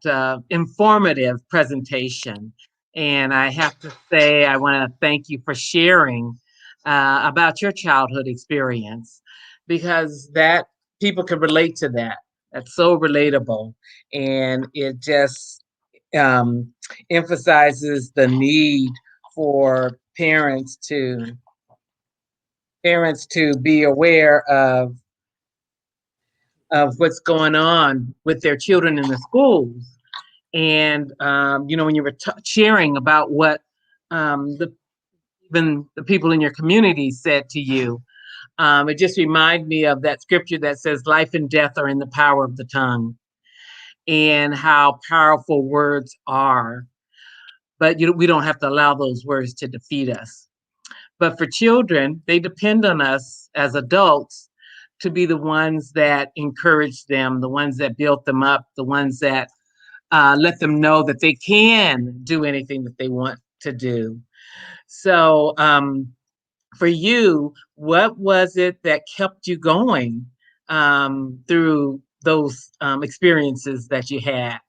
informative presentation. And I have to say, I want to thank you for sharing about your childhood experience, because that people can relate to that. That's so relatable. And it just um, emphasizes the need for parents to be aware of what's going on with their children in the schools. And when you were sharing about what even the people in your community said to you, it just reminded me of that scripture that says, "Life and death are in the power of the tongue," and how powerful words are. But we don't have to allow those words to defeat us. But for children, they depend on us as adults to be the ones that encourage them, the ones that build them up, the ones that let them know that they can do anything that they want to do. So, for you, what was it that kept you going through those experiences that you had?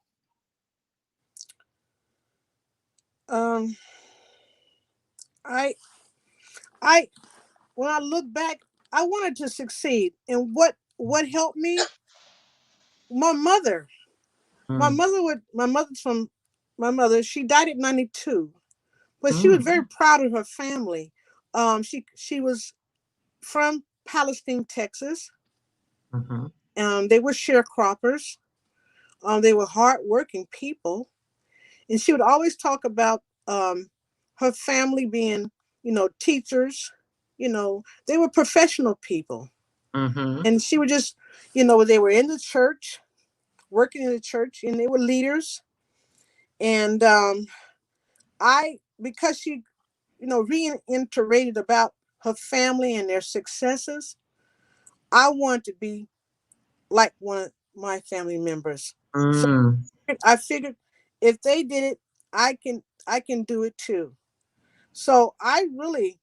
Um, I, I, when I look back, I wanted to succeed, and what helped me? My mother. Mm, My mother's from my mother. She died at 92, but she was mm, very proud of her family. She was from Palestine, Texas. mhm, They were sharecroppers. They were hardworking people, and she would always talk about her family being, teachers. They were professional people, mhm, and she would just, they were in the church, working in the church, and they were leaders. And I, because she, reiterated about her family and their successes, I want to be like one of my family members. So mm, I figured if they did it, I can do it too. So I really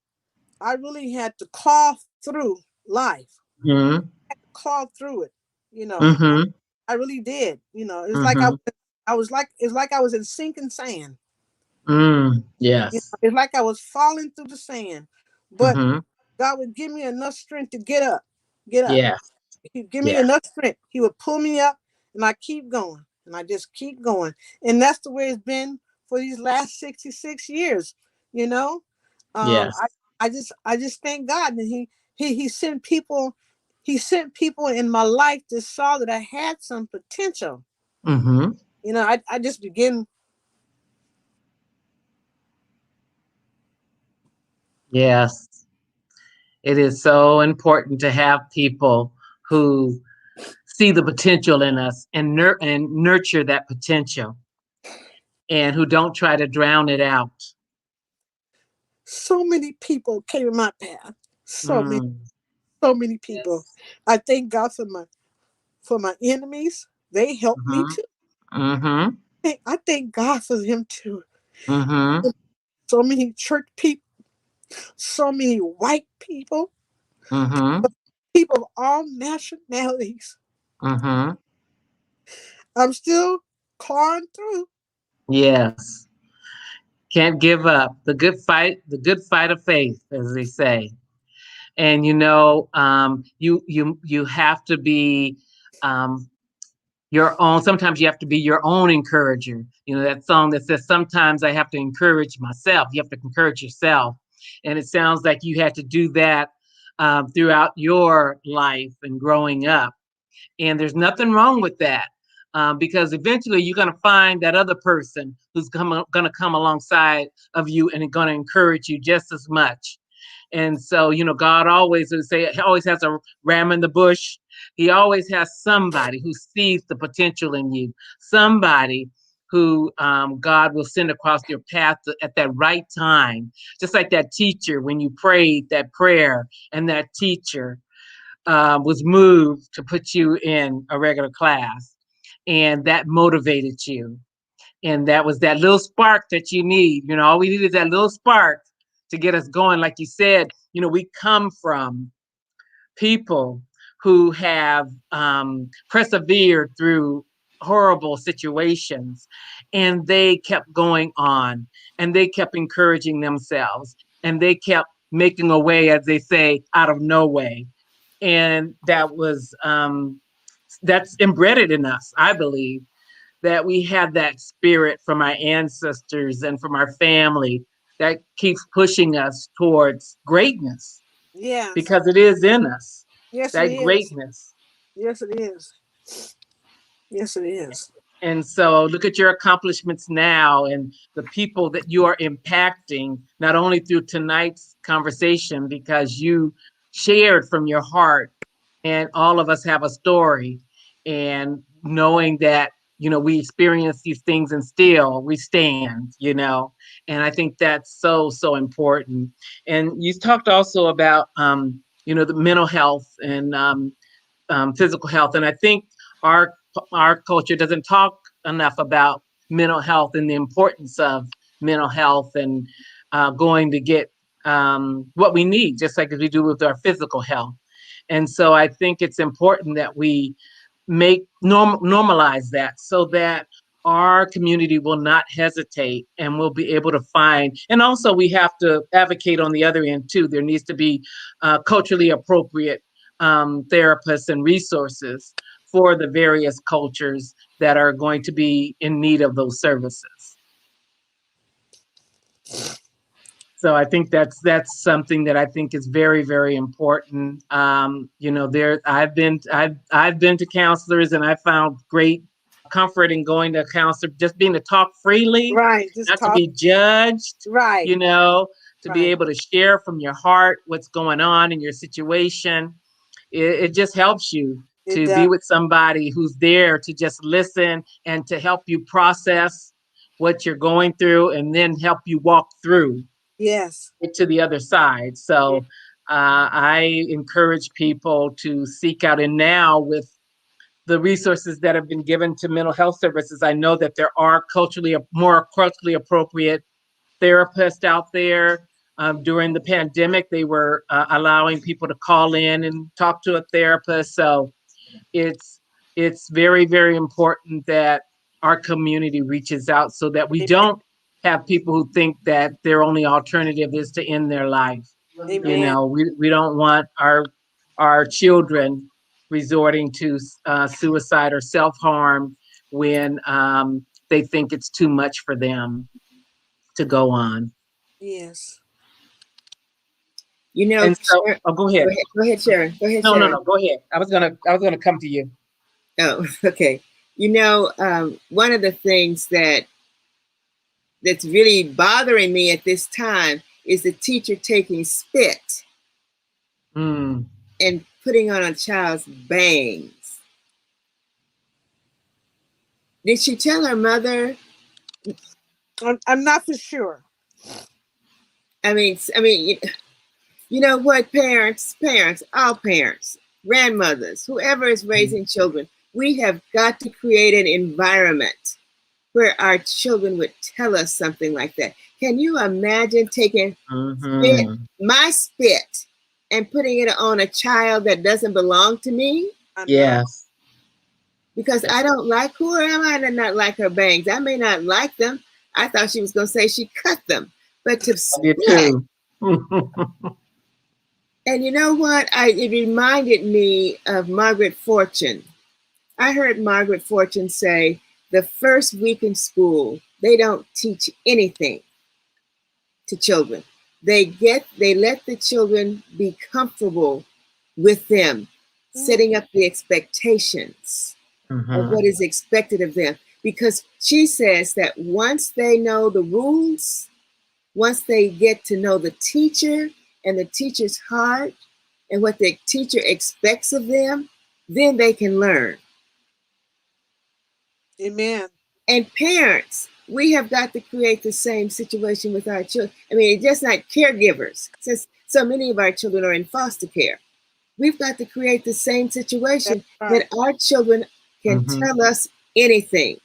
had to claw through life, mhm, claw through it. You know, I, mhm, I really did. It's like mhm, I was in sinking sand. yes. It's like I was falling through the sand, but Mhm, God would give me enough strength to get up, get up. yes. He'd give me Yeah. enough strength. He would pull me up, and I keep going, and I just keep going. And that's the way it's been for these last 66 years. You know, um, Yes. I I just thank God that he sent people. He sent people in my life that saw that I had some potential. Mhm, I just begin. yes. It is so important to have people who see the potential in us and nurture that potential, and who don't try to drown it out. So many people came in my path. So many. Mm. So many people. I thank God for my enemies. They help me Mm-hmm. too. Mm-hmm. I thank God for them too. Mm-hmm. So many church people, so many white people, Mm-hmm. people of all nationalities. Mm-hmm. I'm still clawing through. Yes. Can't give up. The good fight of faith, as they say. And you have to be um, your own. Sometimes you have to be your own encourager. You know that song that says, "Sometimes I have to encourage myself." You have to encourage yourself, and it sounds like you had to do that throughout your life and growing up. And there's nothing wrong with that. Because eventually you're going to find that other person who's going to come alongside of you and going to encourage you just as much. And so, God always would say, he always has a ram in the bush. He always has somebody who sees the potential in you, somebody who God will send across your path at that right time. Just like that teacher, when you prayed that prayer and that teacher was moved to put you in a regular class, and that motivated you. And that was that little spark that you need. All we need is that little spark to get us going. Like you said, we come from people who have persevered through horrible situations, and they kept going on, and they kept encouraging themselves, and they kept making a way, as they say, out of no way. And that's embedded in us, I believe, that we have that spirit from our ancestors and from our family that keeps pushing us towards greatness, Yes. because it is in us, Yes, it that is. greatness. Yes, it is. Yes, it is. And so look at your accomplishments now and the people that you are impacting, not only through tonight's conversation, because you shared from your heart, and all of us have a story. And knowing that, we experience these things and still we stand. And I think that's so, so important. And you talked also about, the mental health and physical health. And I think our our culture doesn't talk enough about mental health and the importance of mental health, and going to get what we need, just like as we do with our physical health. And so I think it's important that we normalize that, so that our community will not hesitate and will be able to find. And also we have to advocate on the other end too. There needs to be culturally appropriate therapists and resources for the various cultures that are going to be in need of those services. So I think that's something that I think is very, very important. There I've been to counselors, and I found great comfort in going to a counselor, just being to talk freely, Right. Just not to talk. be judged, Right. you know, to be Right. able to share from your heart what's going on in your situation. It just helps you It to be does. with somebody who's there to just listen and to help you process what you're going through, and then help you walk through Yes. it to the other side. Yeah. So I encourage people to seek out. And now, with the resources that have been given to mental health services, I know that there are more culturally appropriate therapists out there. During the pandemic, they were allowing people to call in and talk to a therapist. So it's it's very, very important that our community reaches out, so that we Amen. don't have people who think that their only alternative is to end their life. Amen. We don't want our children resorting to suicide or self-harm when they think it's too much for them to go on. Yes. And so, Sharon, oh, go ahead. go ahead, Sharon. Go ahead, No, no, Sharon. no, go ahead. I was gonna come to you. Oh, okay. One of the things that's really bothering me at this time is the teacher taking spit Mm. and putting on a child's bangs. Did she tell her mother? I'm not for sure. I mean, You know what, parents, all parents, grandmothers, whoever is raising children, we have got to create an environment where our children would tell us something like that. Can you imagine taking spit, Mm-hmm. my spit, and putting it on a child that doesn't belong to me? I know. Yes. Because I don't like who I might not like her bangs. I may not like them. I thought she was going to say she cut them, but to I did spit. too. And you know what? It reminded me of Margaret Fortune. I heard Margaret Fortune say the first week in school, they don't teach anything to children. They let the children be comfortable with them, Mm, setting up the expectations of Mm-hmm. what is expected of them. Because she says that once they know the rules, once they get to know the teacher and the teacher's heart and what the teacher expects of them, then they can learn. amen. And parents, we have got to create the same situation with our children. I mean, it's just not caregivers, since so many of our children are in foster care. We've got to create the same That's situation that right. our children can Mm-hmm. tell us anything.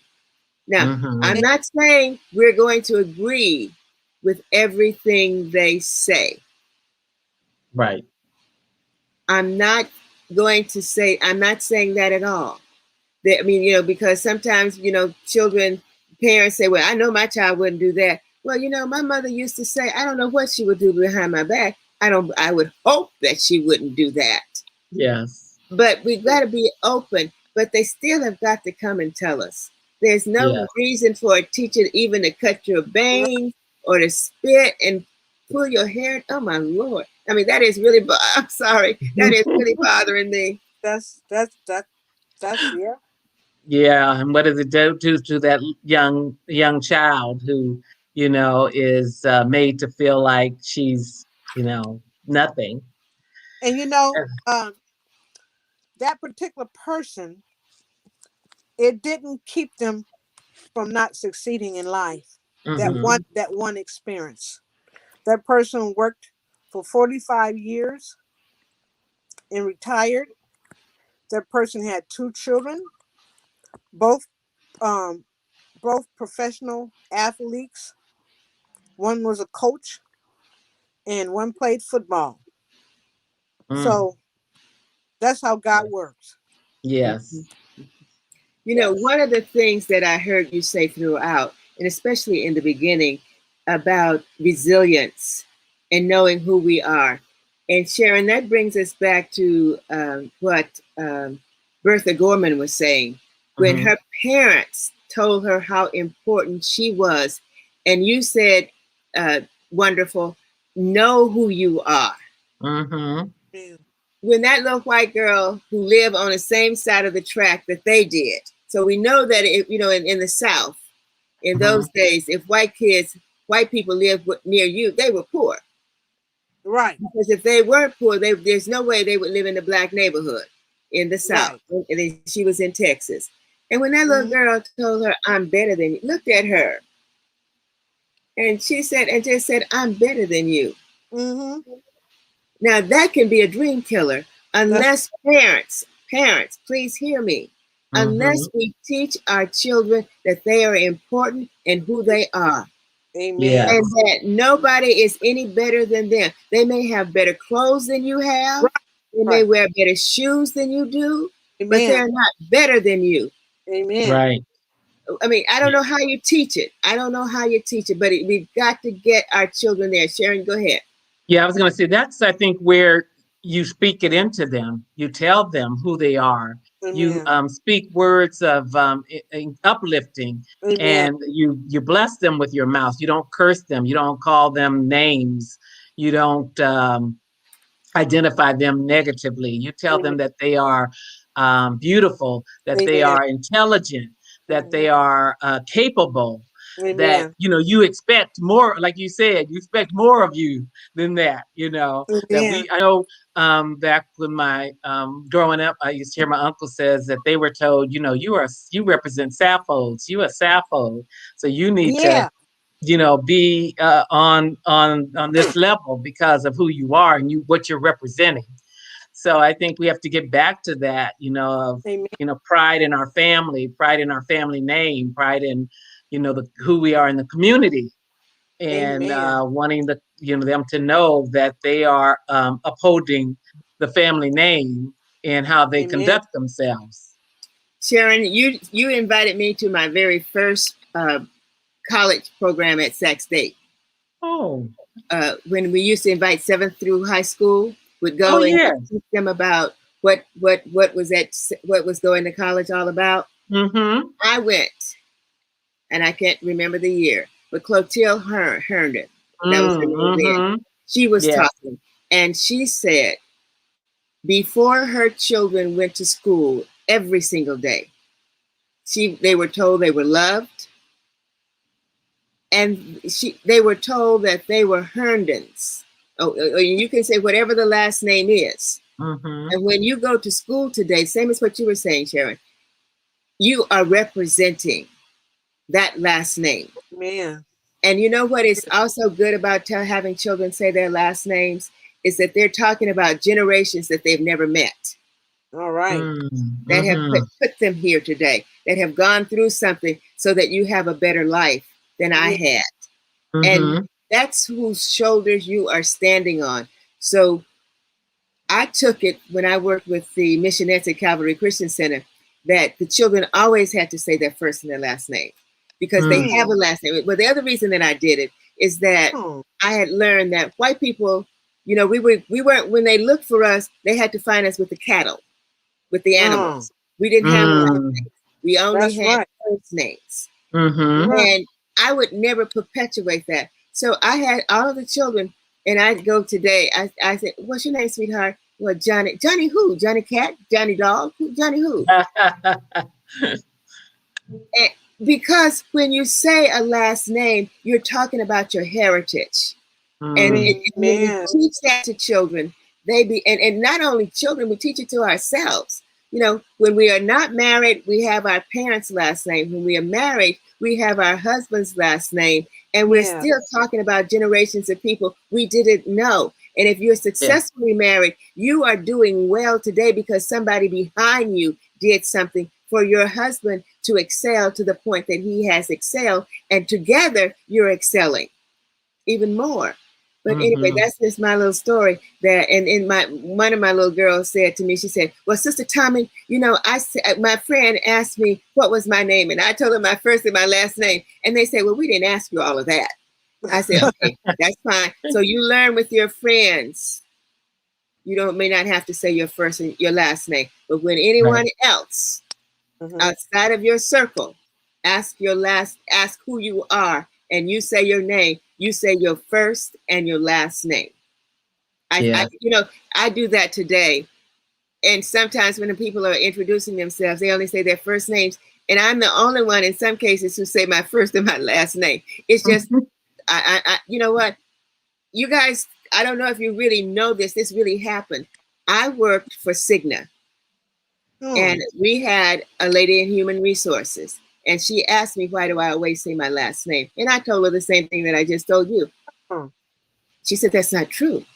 Now, Mm-hmm. I'm And, not saying we're going to agree with everything they say. Right. I'm not I'm not saying that at all. I mean, because sometimes, children, parents say, well, I know my child wouldn't do that. Well, my mother used to say, I don't know what she would do behind my back. I would hope that she wouldn't do that. Yes. But we've got to be open, but they still have got to come and tell us. There's no Yes. reason for a teacher even to cut your right. bangs or to spit and pull your hair. Oh my Lord. I mean, that is really, I'm sorry, that is really bothering me. That's yeah. Yeah. And what does it do to that young child who, is made to feel like she's, nothing? And that particular person, it didn't keep them from not succeeding in life. That Mm-hmm. one experience. That person worked for 45 years and retired. That person had two children, both um both professional athletes. One was a coach and one played football. Mm. So that's how God works. Yes. Yes. One of the things that I heard you say throughout, and especially in the beginning, about resilience and knowing who we are. And Sharon, that brings us back to what Bertha Gorman was saying when Mm-hmm. her parents told her how important she was. And you said, uh, wonderful, know who you are. Mm-hmm. Yeah. When that little white girl who lived on the same side of the track that they did. So we know that in the South, in Mm-hmm. those days, if white people lived near you, they were poor. Right. Because if they weren't poor, there's no way they would live in the black neighborhood in the South. Right. And then she was in Texas. And when that little Hmm. girl told her, I'm better than you, looked at her and she said, and just said, I'm better than you. Hmm. Now that can be a dream killer That's unless parents, please hear me, Mm-hmm. unless we teach our children that they are important and who they are, amen. and Yes. that nobody is any better than them. They may have better clothes than you have, Right. they may Right. wear better shoes than you do, but Amen. they're not better than you. Amen. Right. I mean, I don't Yeah. know how you teach it. I don't know how you teach it, but we've got to get our children there. Sharon, go ahead. Yeah, I was going to say that's, I think, where you speak it into them. You tell them who they are. You Amen. speak words of uplifting, Amen. and you bless them with your mouth. You don't curse them. You don't call them names. You don't identify them negatively. You tell Amen. them that they are beautiful, that they Amen. are intelligent, that Hmm. they are capable, that Amen. you expect more. Like you said, you expect more of you than that. That Amen. we. I know back when my growing up, I used to hear my uncle says that they were told, you represent Sappho's. You a Sappho, so you need to Yeah. be on this level because of who you are and what you're representing. So I think we have to get back to that, of Amen. pride in our family, pride in our family name, pride in who we are in the community, and Amen. wanting them to know that they are upholding the family name and how they Amen. conduct themselves. Sharon, you invited me to my very first college program at Sac State. Oh, When we used to invite 7th through high school, would oh go and yeah. teach them about what was going to college all about. Mm-hmm. I went, and I can't remember the year, but Clotilde Herndon, that was her name then. Mm-hmm. She was Yes. talking, and she said before her children went to school every single day, they were told they were loved, and they were told that they were Herndons. Oh, you can say whatever the last name is. Mm-hmm. And when you go to school today, same as what you were saying, Sharon, you are representing that last name. Amen. And you know what is also good about having children say their last names is that they're talking about generations that they've never met, All right. that have Mm-hmm. put them here today, that have gone through something so that you have a better life than I Yeah. had. Mm-hmm. And that's whose shoulders you are standing on. So I took it when I worked with the Missionettes at Calvary Christian Center that the children always had to say their first and their last name because they have a last name. But the other reason that I did it is that Oh. I had learned that white people, we weren't, when they looked for us, they had to find us with the cattle, with the Oh. animals. We didn't have last Mm-hmm. names. We only That's had right. first names. Mm-hmm. Right. And I would never perpetuate that. So I had all of the children, and I'd go today. I said, "What's your name, sweetheart?" Well, Johnny. Johnny who? Johnny Cat? Johnny Dog? Johnny who? And because when you say a last name, you're talking about your heritage. And Mm. when you Amen. teach that to children, and not only children, we teach it to ourselves. When we are not married, we have our parents' last name. When we are married, we have our husband's last name. And we're Yeah. still talking about generations of people we didn't know. And if you're Yeah. successfully married, you are doing well today because somebody behind you did something for your husband to excel to the point that he has excelled. And together, you're excelling even more. But anyway, Mm-hmm. that's just my little story there. And one of my little girls said to me, she said, "Well, Sister Tommy, my friend asked me what was my name, and I told her my first and my last name, and they said, well, we didn't ask you all of that." I said, "Okay, that's fine." So you learn with your friends. You may not have to say your first and your last name, but when anyone Right. else Mhm. outside of your circle ask who you are, and you say your name, you say your first and your last name. Yeah. I do that today. And sometimes when the people are introducing themselves, they only say their first names. And I'm the only one in some cases who say my first and my last name. It's just, you know what? You guys, I don't know if you really know this. This really happened. I worked for Cigna, and Oh. we had a lady in human resources. And she asked me, why do I always say my last name? And I told her the same thing that I just told you. Oh. She said, that's not true.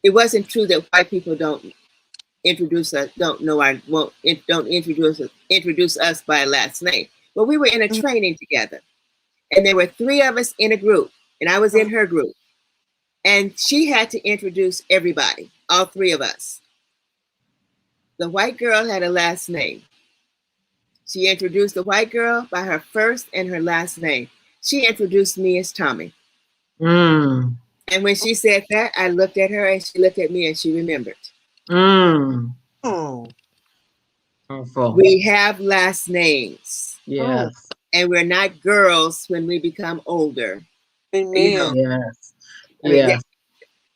It wasn't true that white people don't introduce us, don't introduce us by a last name. But we were in a training together, and there were 3 of us in a group, and I was in her group, and she had to introduce everybody, all 3 of us. The white girl had a last name. She introduced the white girl by her first and her last name. She introduced me as Tommy. Mm. And when she said that, I looked at her and she looked at me and she remembered. Mm. Oh. Powerful. We have last names. Yes. And we're not girls when we become older. Amen. Yes. I mean, Yes.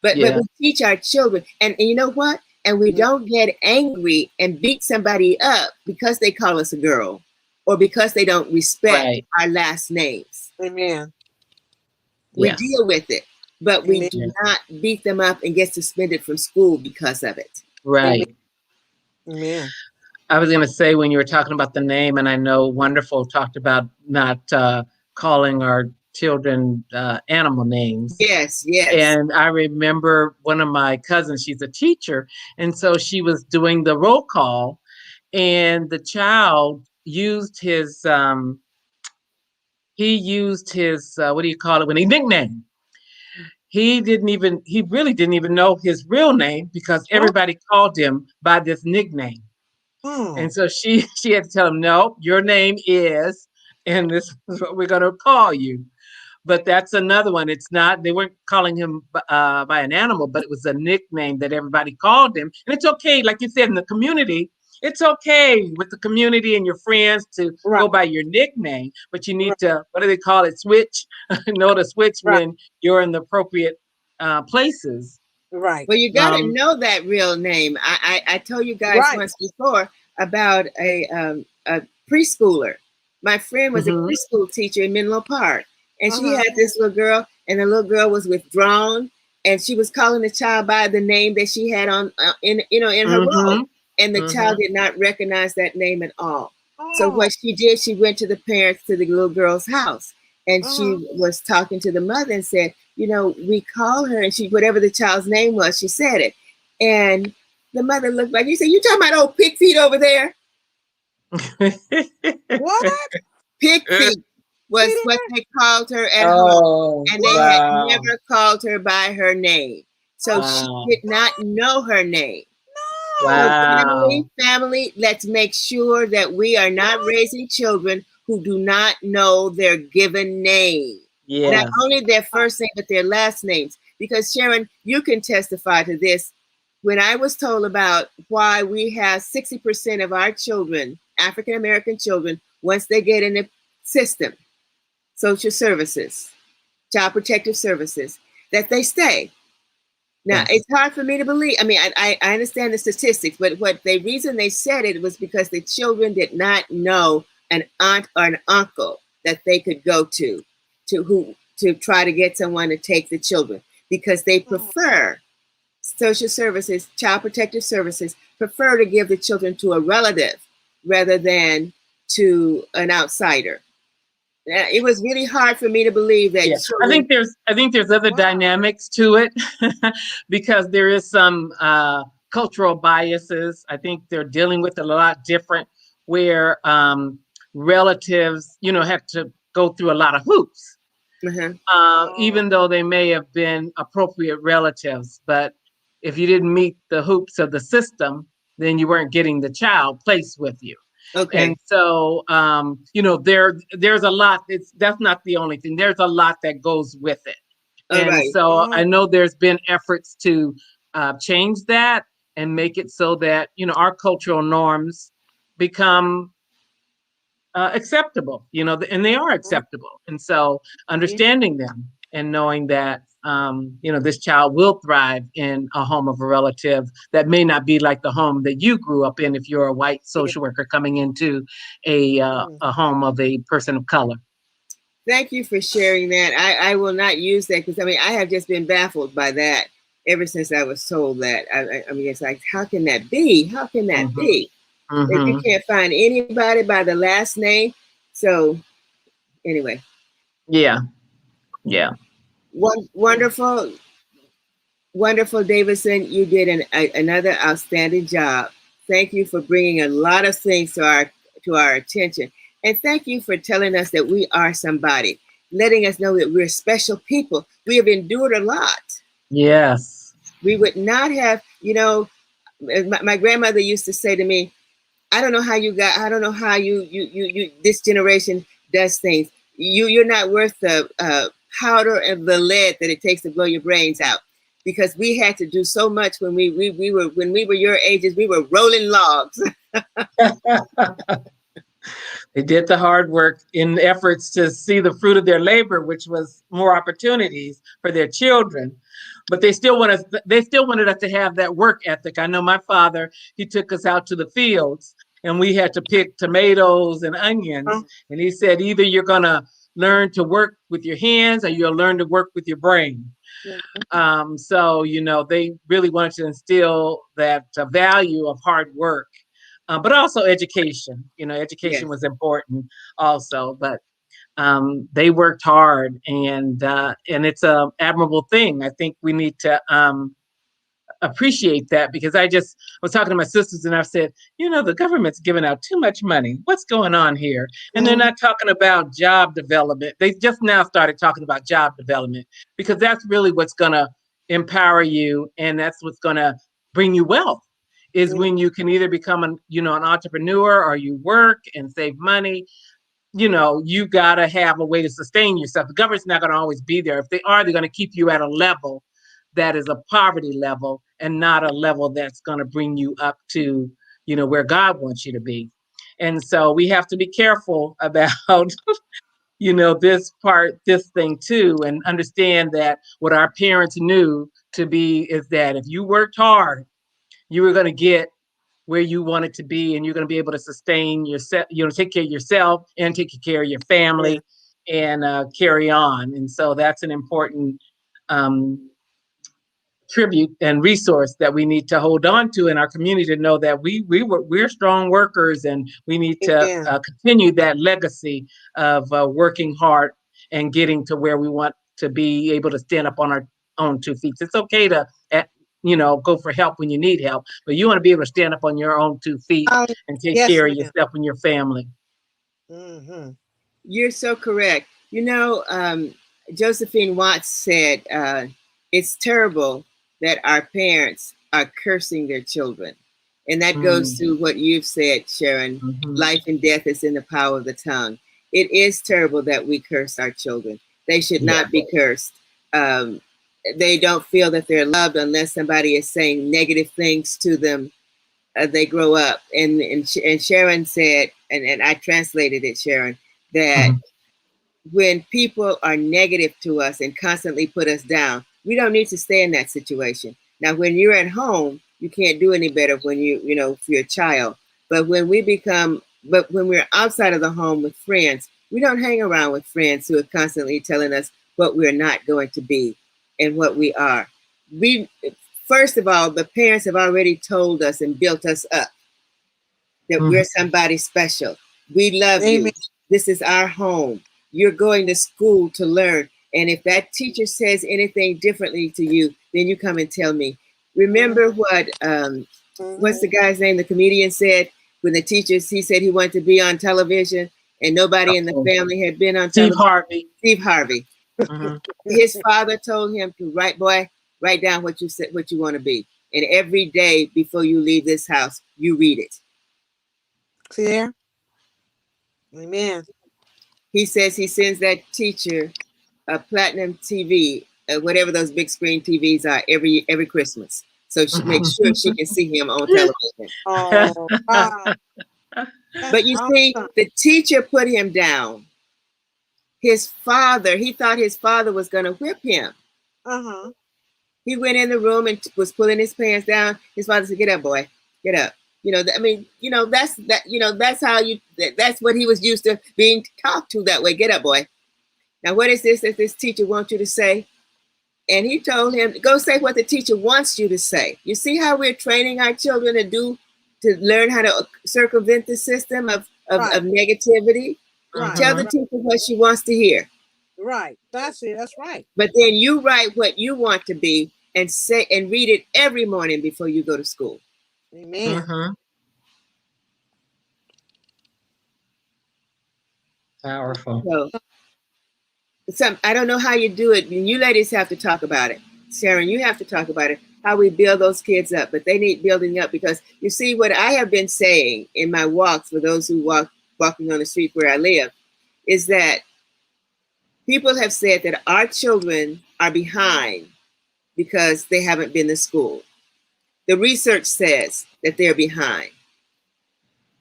but Yeah. we teach our children, and you know what? And we don't get angry and beat somebody up because they call us a girl or because they don't respect our last names. Amen. We Yes. deal with it, but we Amen. do not beat them up and get suspended from school because of it. Right. Amen. I was going to say when you were talking about the name, and I know Wonderful talked about not calling our children animal names. Yes, yes. And I remember one of my cousins, she's a teacher, and so she was doing the roll call, and the child used his he used his what do you call it when he nickname. He really didn't even know his real name because Oh, everybody called him by this nickname. And mm, so she had to tell him, no, your name is, and this is what we're gonna call you. But that's another one. It's not, they weren't calling him by an animal, but it was a nickname that everybody called him. And it's okay, like you said, in the community, it's okay with the community and your friends to right, go by your nickname, but you need right, to, what do they call it? Switch, know to switch right, when you're in the appropriate places. right, Well, you got to Um, know that real name. I told you guys right. once before about a preschooler. My friend was a mhm, preschool teacher in Menlo Park, and she Uh-huh. had this little girl, and the little girl was withdrawn, and she was calling the child by the name that she had on in her roll, mhm, and the child mhm, did not recognize that name at all. So Oh, what she did, she went to the parents to the little girl's house, and uh-huh. she was talking to the mother and said, we call her, and she, whatever the child's name was, she said it. And the mother looked like, you said, you talking about old pig feet over there? What? Pig feet See was what there? they called her at home. oh, And they What? had wow, never called her by her name. So she Oh, wow, did not know her name. So no. wow. family, let's make sure that we are not What? raising children who do not know their given name. Not Oh, Yes. only their God. first name, but their last names. Because Sharon, you can testify to this. When I was told about why we have 60% of our children, African American children, once they get in the system, social services, child protective services, that they stay. Now Yes. it's hard for me to believe. I mean, I understand the statistics, but what the reason they said it was because the children did not know an aunt or an uncle that they could go to try to get someone to take the children because they Oh, prefer social services, child protective services, prefer to give the children to a relative rather than to an outsider. It was really hard for me to believe that Yeah. children. I think there's other wow. dynamics to it because there is some cultural biases. I think they're dealing with it a lot different where relatives, have to go through a lot of hoops. Uh-huh. Oh, Even though they may have been appropriate relatives. But if you didn't meet the hoops of the system, then you weren't getting the child placed with you. And Okay. so, there's a lot. That's not the only thing. There's a lot that goes with it. All And right. so I oh, know there's been efforts to change that and make it so that our cultural norms become acceptable, and they are mm, acceptable. And so Yeah. understanding them and knowing that, this child will thrive in a home of a relative that may not be like the home that you grew up in if you're a white yeah. social worker coming into a, uh, Mm. a home of a person of color. Thank you for sharing that. I will not use that because I mean I have just been baffled by that ever since I was told that. I mean it's like how can that be? How can that Hmm. be? That you Hmm. can't find anybody by the last name. So anyway, Yeah. Yeah. Mm. wonderful, wonderful, Davidson. You did another outstanding job. Thank you for bringing a lot of things to our attention, and thank you for telling us that we are somebody, letting us know that we're special people. We have endured a lot. Yes. We would not have, my grandmother used to say to me, I don't know how this generation does things. You're not worth the powder and the lead that it takes to blow your brains out. Because we had to do so much when we were your ages, we were rolling logs. They did the hard work in efforts to see the fruit of their labor, which was more opportunities for their children. But they still wanted us to have that work ethic. I know my father, he took us out to the fields and we had to pick tomatoes and onions. Oh, And he said, either you're gonna learn to work with your hands or you'll learn to work with your brain. mm, So, they really wanted to instill that value of hard work, but also education. Education Yes. was important also. But They worked hard, and it's a admirable thing. I think we need to appreciate that, because I just was talking to my sisters and I've said, the government's giving out too much money. What's going on here? And they're not talking about job development. They just now started talking about job development, because that's really what's going to empower you, and that's what's going to bring you wealth, is when you can either become an entrepreneur, or you work and save money. You got to have a way to sustain yourself. The government's not going to always be there. If they are, they're going to keep you at a level that is a poverty level, and not a level that's going to bring you up to, where God wants you to be. And so we have to be careful about, this thing too, and understand that what our parents knew to be is that if you worked hard, you were going to get where you want it to be, and you're going to be able to sustain yourself, take care of yourself and take care of your family, and carry on. And so that's an important tribute and resource that we need to hold on to in our community, to know that we're strong workers, and we need to continue that legacy of working hard and getting to where we want to be able to stand up on our own 2 feet. It's okay to go for help when you need help, but you want to be able to stand up on your own 2 feet and take care of yourself and your family. You're so correct. Josephine Watts said, it's terrible that our parents are cursing their children. And that goes to what you've said, Sharon. Life and death is in the power of the tongue. It is terrible that we curse our children. They should not be cursed. They don't feel that they're loved unless somebody is saying negative things to them. They grow up. And Sharon said, and I translated it, Sharon, that when people are negative to us and constantly put us down, we don't need to stay in that situation. Now, when you're at home, you can't do any better when for your child. But when we're outside of the home with friends, we don't hang around with friends who are constantly telling us what we're not going to be and what we are. First of all, the parents have already told us and built us up that we're somebody special. We love you. This is our home. You're going to school to learn. And if that teacher says anything differently to you, then you come and tell me. Remember what, what's the guy's name? The comedian said, when the teachers, he said he wanted to be on television and nobody in the family had been on television. Steve Harvey. His father told him to write down what you said, what you want to be. And every day before you leave this house, you read it. Clear? Amen. He says he sends that teacher a platinum TV, whatever those big screen TVs are, every Christmas. So she makes sure she can see him on television. Oh, wow. But you see, the teacher put him down. His father, he thought his father was going to whip him. He went in the room and was pulling his pants down. His father said, "Get up, boy, get up." That's how that's what he was used to being talked to that way. Get up, boy. Now, what is this that this teacher wants you to say? And he told him, go say what the teacher wants you to say. You see how we're training our children to learn how to circumvent the system of negativity? Tell the teacher what she wants to hear. Right. That's it. That's right. But then you write what you want to be and say and read it every morning before you go to school. Amen. Powerful. So, I don't know how you do it. You ladies have to talk about it. Sharon, you have to talk about it, how we build those kids up. But they need building up, because you see what I have been saying in my walks for those who walking on the street where I live, is that people have said that our children are behind because they haven't been to school. The research says that they're behind.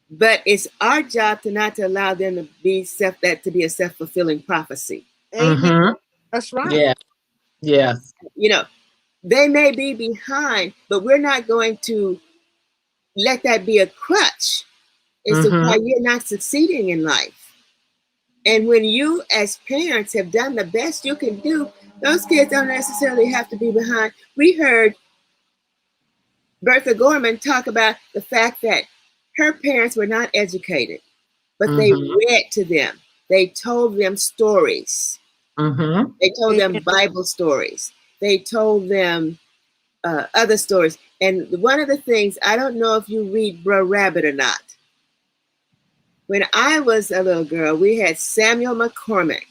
But it's our job not to allow them to be a self-fulfilling prophecy. Amen. That's right. Yeah. Yes. They may be behind, but we're not going to let that be a crutch as to why you're not succeeding in life. And when you as parents have done the best you can do, those kids don't necessarily have to be behind. We heard Bertha Gorman talk about the fact that her parents were not educated, but they read to them They told them stories. Mm-hmm. They told them Amen. Bible stories. They told them other stories. And one of the things, I don't know if you read Brer Rabbit or not. When I was a little girl, we had Samuel McCormick.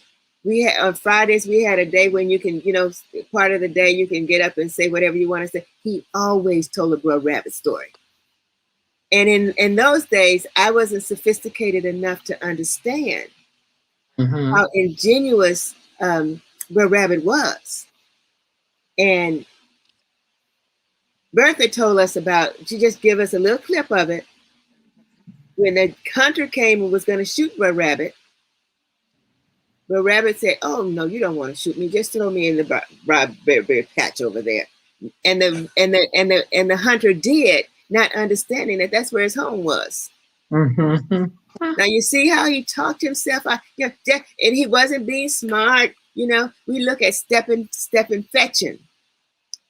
We had on Fridays, we had a day when you can, part of the day you can get up and say whatever you want to say. He always told a Brer Rabbit story. And in those days, I wasn't sophisticated enough to understand Mm-hmm. how ingenuous Brer Rabbit was. And Bertha told us she just gave us a little clip of it. When the hunter came and was going to shoot Brer Rabbit, Brer Rabbit said, "Oh no, you don't want to shoot me. Just throw me in the berry patch over there." And the hunter did, not understanding that that's where his home was. Mm-hmm. Now you see how he talked himself out, and he wasn't being smart. We look at stepping, fetching.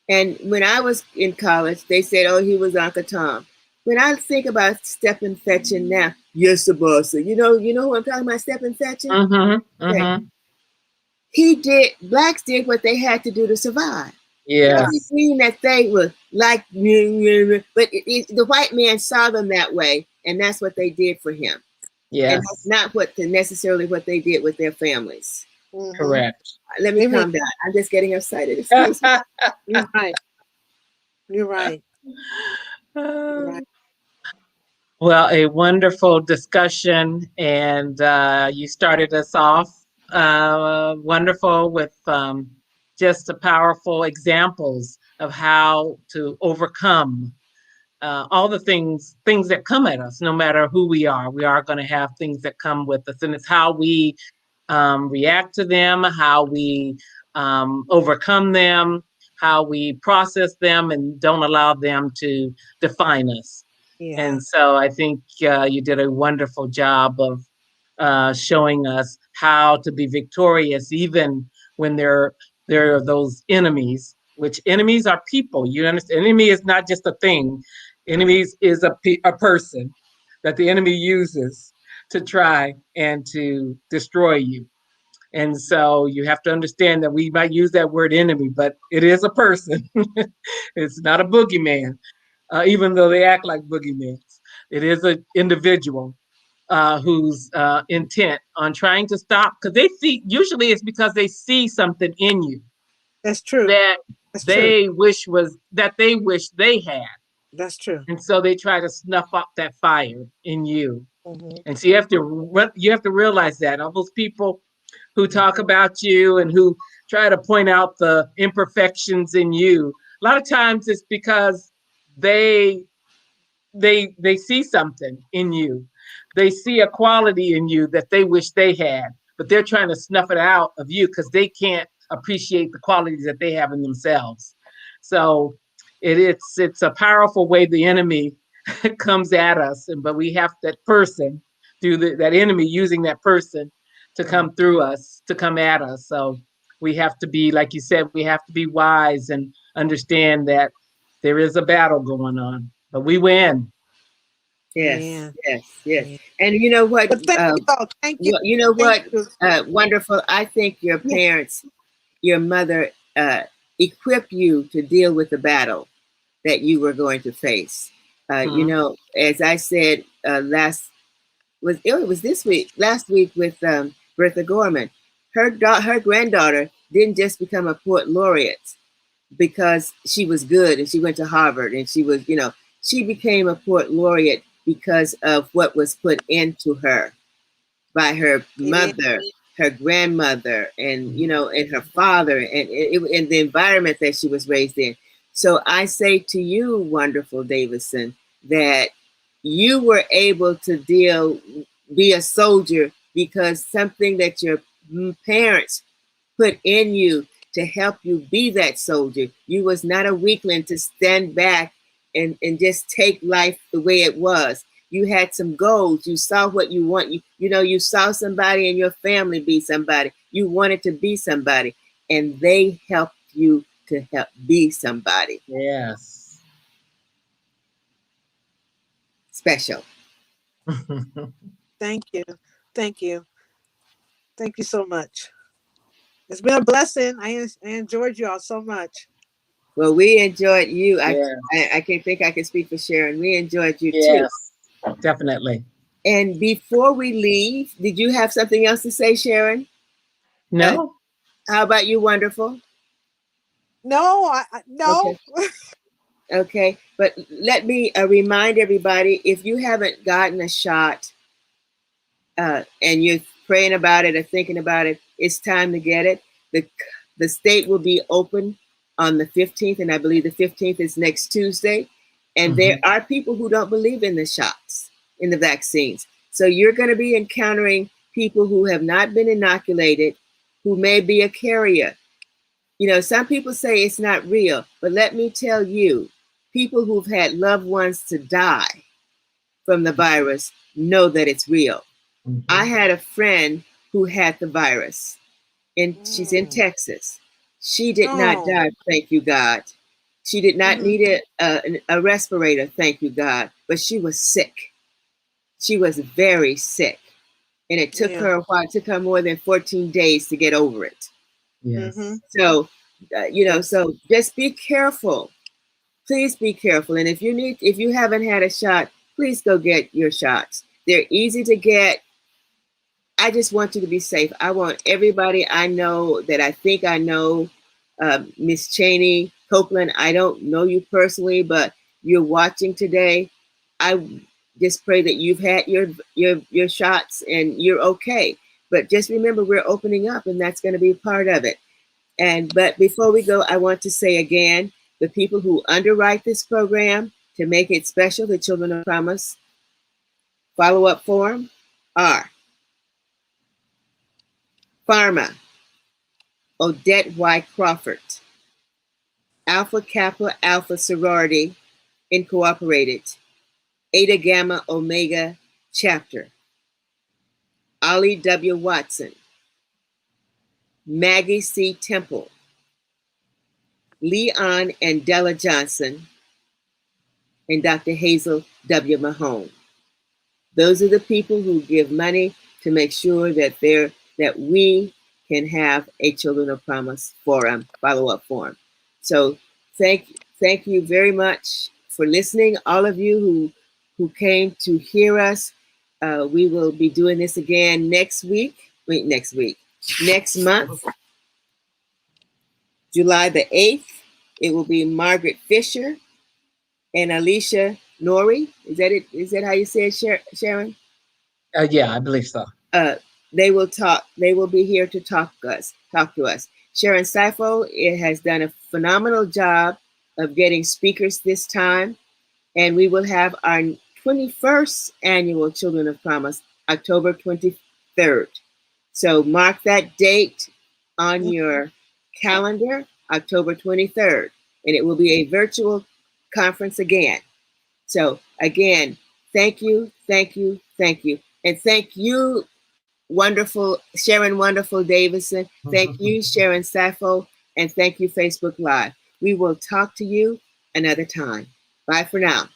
And when I was in college, they said, "Oh, he was Uncle Tom." When I think about stepping, fetching now, yes, the boss. You know who I'm talking about, stepping, fetching. Mm-hmm. Okay. Mm-hmm. Blacks did what they had to do to survive. Yes. Doesn't mean that they were like, but the white man saw them that way, and that's what they did for him. And that's Yes. not necessarily what they did with their families. Mm-hmm. Correct. Let me Amen. calm down. I'm just getting excited. Excuse me. You're right. You're right. You're right. Well, a wonderful discussion, and you started us off wonderful with just the powerful examples of how to overcome all the things that come at us. No matter who we are going to have things that come with us, and it's how we react to them, how we overcome them, how we process them, and don't allow them to define us. Yeah. And so I think you did a wonderful job of showing us how to be victorious, even when there are those enemies. Which enemies are people. You understand? Enemy is not just a thing. Enemies is a person that the enemy uses to try and to destroy you. And so you have to understand that we might use that word enemy, but it is a person. It's not a boogeyman, even though they act like boogeymen. It is an individual who's intent on trying to stop, because they see, usually it's because they see something in you That's true. that That's true. they wish they had. That's true. And so they try to snuff up that fire in you. Mm-hmm. And so you have to realize that all those people who talk about you and who try to point out the imperfections in you, a lot of times it's because they they see something in you. They see a quality in you that they wish they had, but they're trying to snuff it out of you because they can't appreciate the qualities that they have in themselves. So it's a powerful way the enemy comes at us, and but we have that person through that enemy using that person to come through us, to come at us. So we have to be, like you said, we have to be wise and understand that there is a battle going on, but we win. Yes, Amen. yes, yes. Amen. And you know what? But thank you all. Thank you. You know Thank what? you. Wonderful. I think your Yeah. parents, your mother, equipped you to deal with the battle that you were going to face. Mhm. As I said it was this week, last week with Bertha Gorman. Her granddaughter didn't just become a poet laureate because she was good and she went to Harvard and she became a poet laureate because of what was put into her by her Amen. mother, her grandmother, and her father, and the environment that she was raised in. So I say to you, wonderful Davidson, that you were able to be a soldier because something that your parents put in you to help you be that soldier. You was not a weakling to stand back and just take life the way it was. You had some goals. You saw what you want. You saw somebody in your family be somebody. You wanted to be somebody, and they helped you to help be somebody Yes. special. Thank you. Thank you. Thank you so much. It's been a blessing. I enjoyed you all so much. Well, we enjoyed you. Yeah. I can't think I can speak for Sharon. We enjoyed you too. Yes, definitely. And before we leave, did you have something else to say, Sharon? No? How about you, wonderful? No, no. Okay. Okay. But let me remind everybody, if you haven't gotten a shot and you're praying about it or thinking about it, it's time to get it. The state will be open on the 15th, and I believe the 15th is next Tuesday. And there are people who don't believe in the shots, in the vaccines. So you're going to be encountering people who have not been inoculated, who may be a carrier. You know, some people say it's not real, but let me tell you, people who've had loved ones to die from the virus know that it's real. I had a friend who had the virus, and she's in Texas. She did not Oh. die, thank you, God. She did not need a respirator, thank you, God, but she was sick. She was very sick, and it took Yeah. her a while. It took her more than 14 days to get over it. Yes. So, you know, Yes. so just be careful. Please be careful. And if you haven't had a shot, please go get your shots. They're easy to get. I just want you to be safe. I want everybody I know that I think I know, Miss Cheney, Copeland. I don't know you personally, but you're watching today. I just pray that you've had your shots and you're okay. But just remember, we're opening up, and that's going to be part of it. But before we go, I want to say again, the people who underwrite this program to make it special, the Children of Promise follow-up form, are Pharma, Odette Y. Crawford, Alpha Kappa Alpha Sorority Incorporated, Eta Gamma Omega Chapter, Ollie W. Watson, Maggie C. Temple, Leon and Della Johnson, and Dr. Hazel W. Mahone. Those are the people who give money to make sure that we can have a Children of Promise forum, follow-up forum. So thank you very much for listening. All of you who came to hear us. We will be doing this again next month, July the 8th. It will be Margaret Fisher and Alicia Nori. Is that it? Is that how you say it, Sharon? Yeah, I believe so. They will talk. They will be here to talk to us. Sharon Sifo has done a phenomenal job of getting speakers this time, and we will have our 21st annual Children of Promise, October 23rd. So mark that date on your calendar, October 23rd, and it will be a virtual conference again. So again, thank you, thank you, thank you, and thank you, wonderful Davidson. Thank you, Sharon Safo, and thank you, Facebook Live. We will talk to you another time. Bye for now.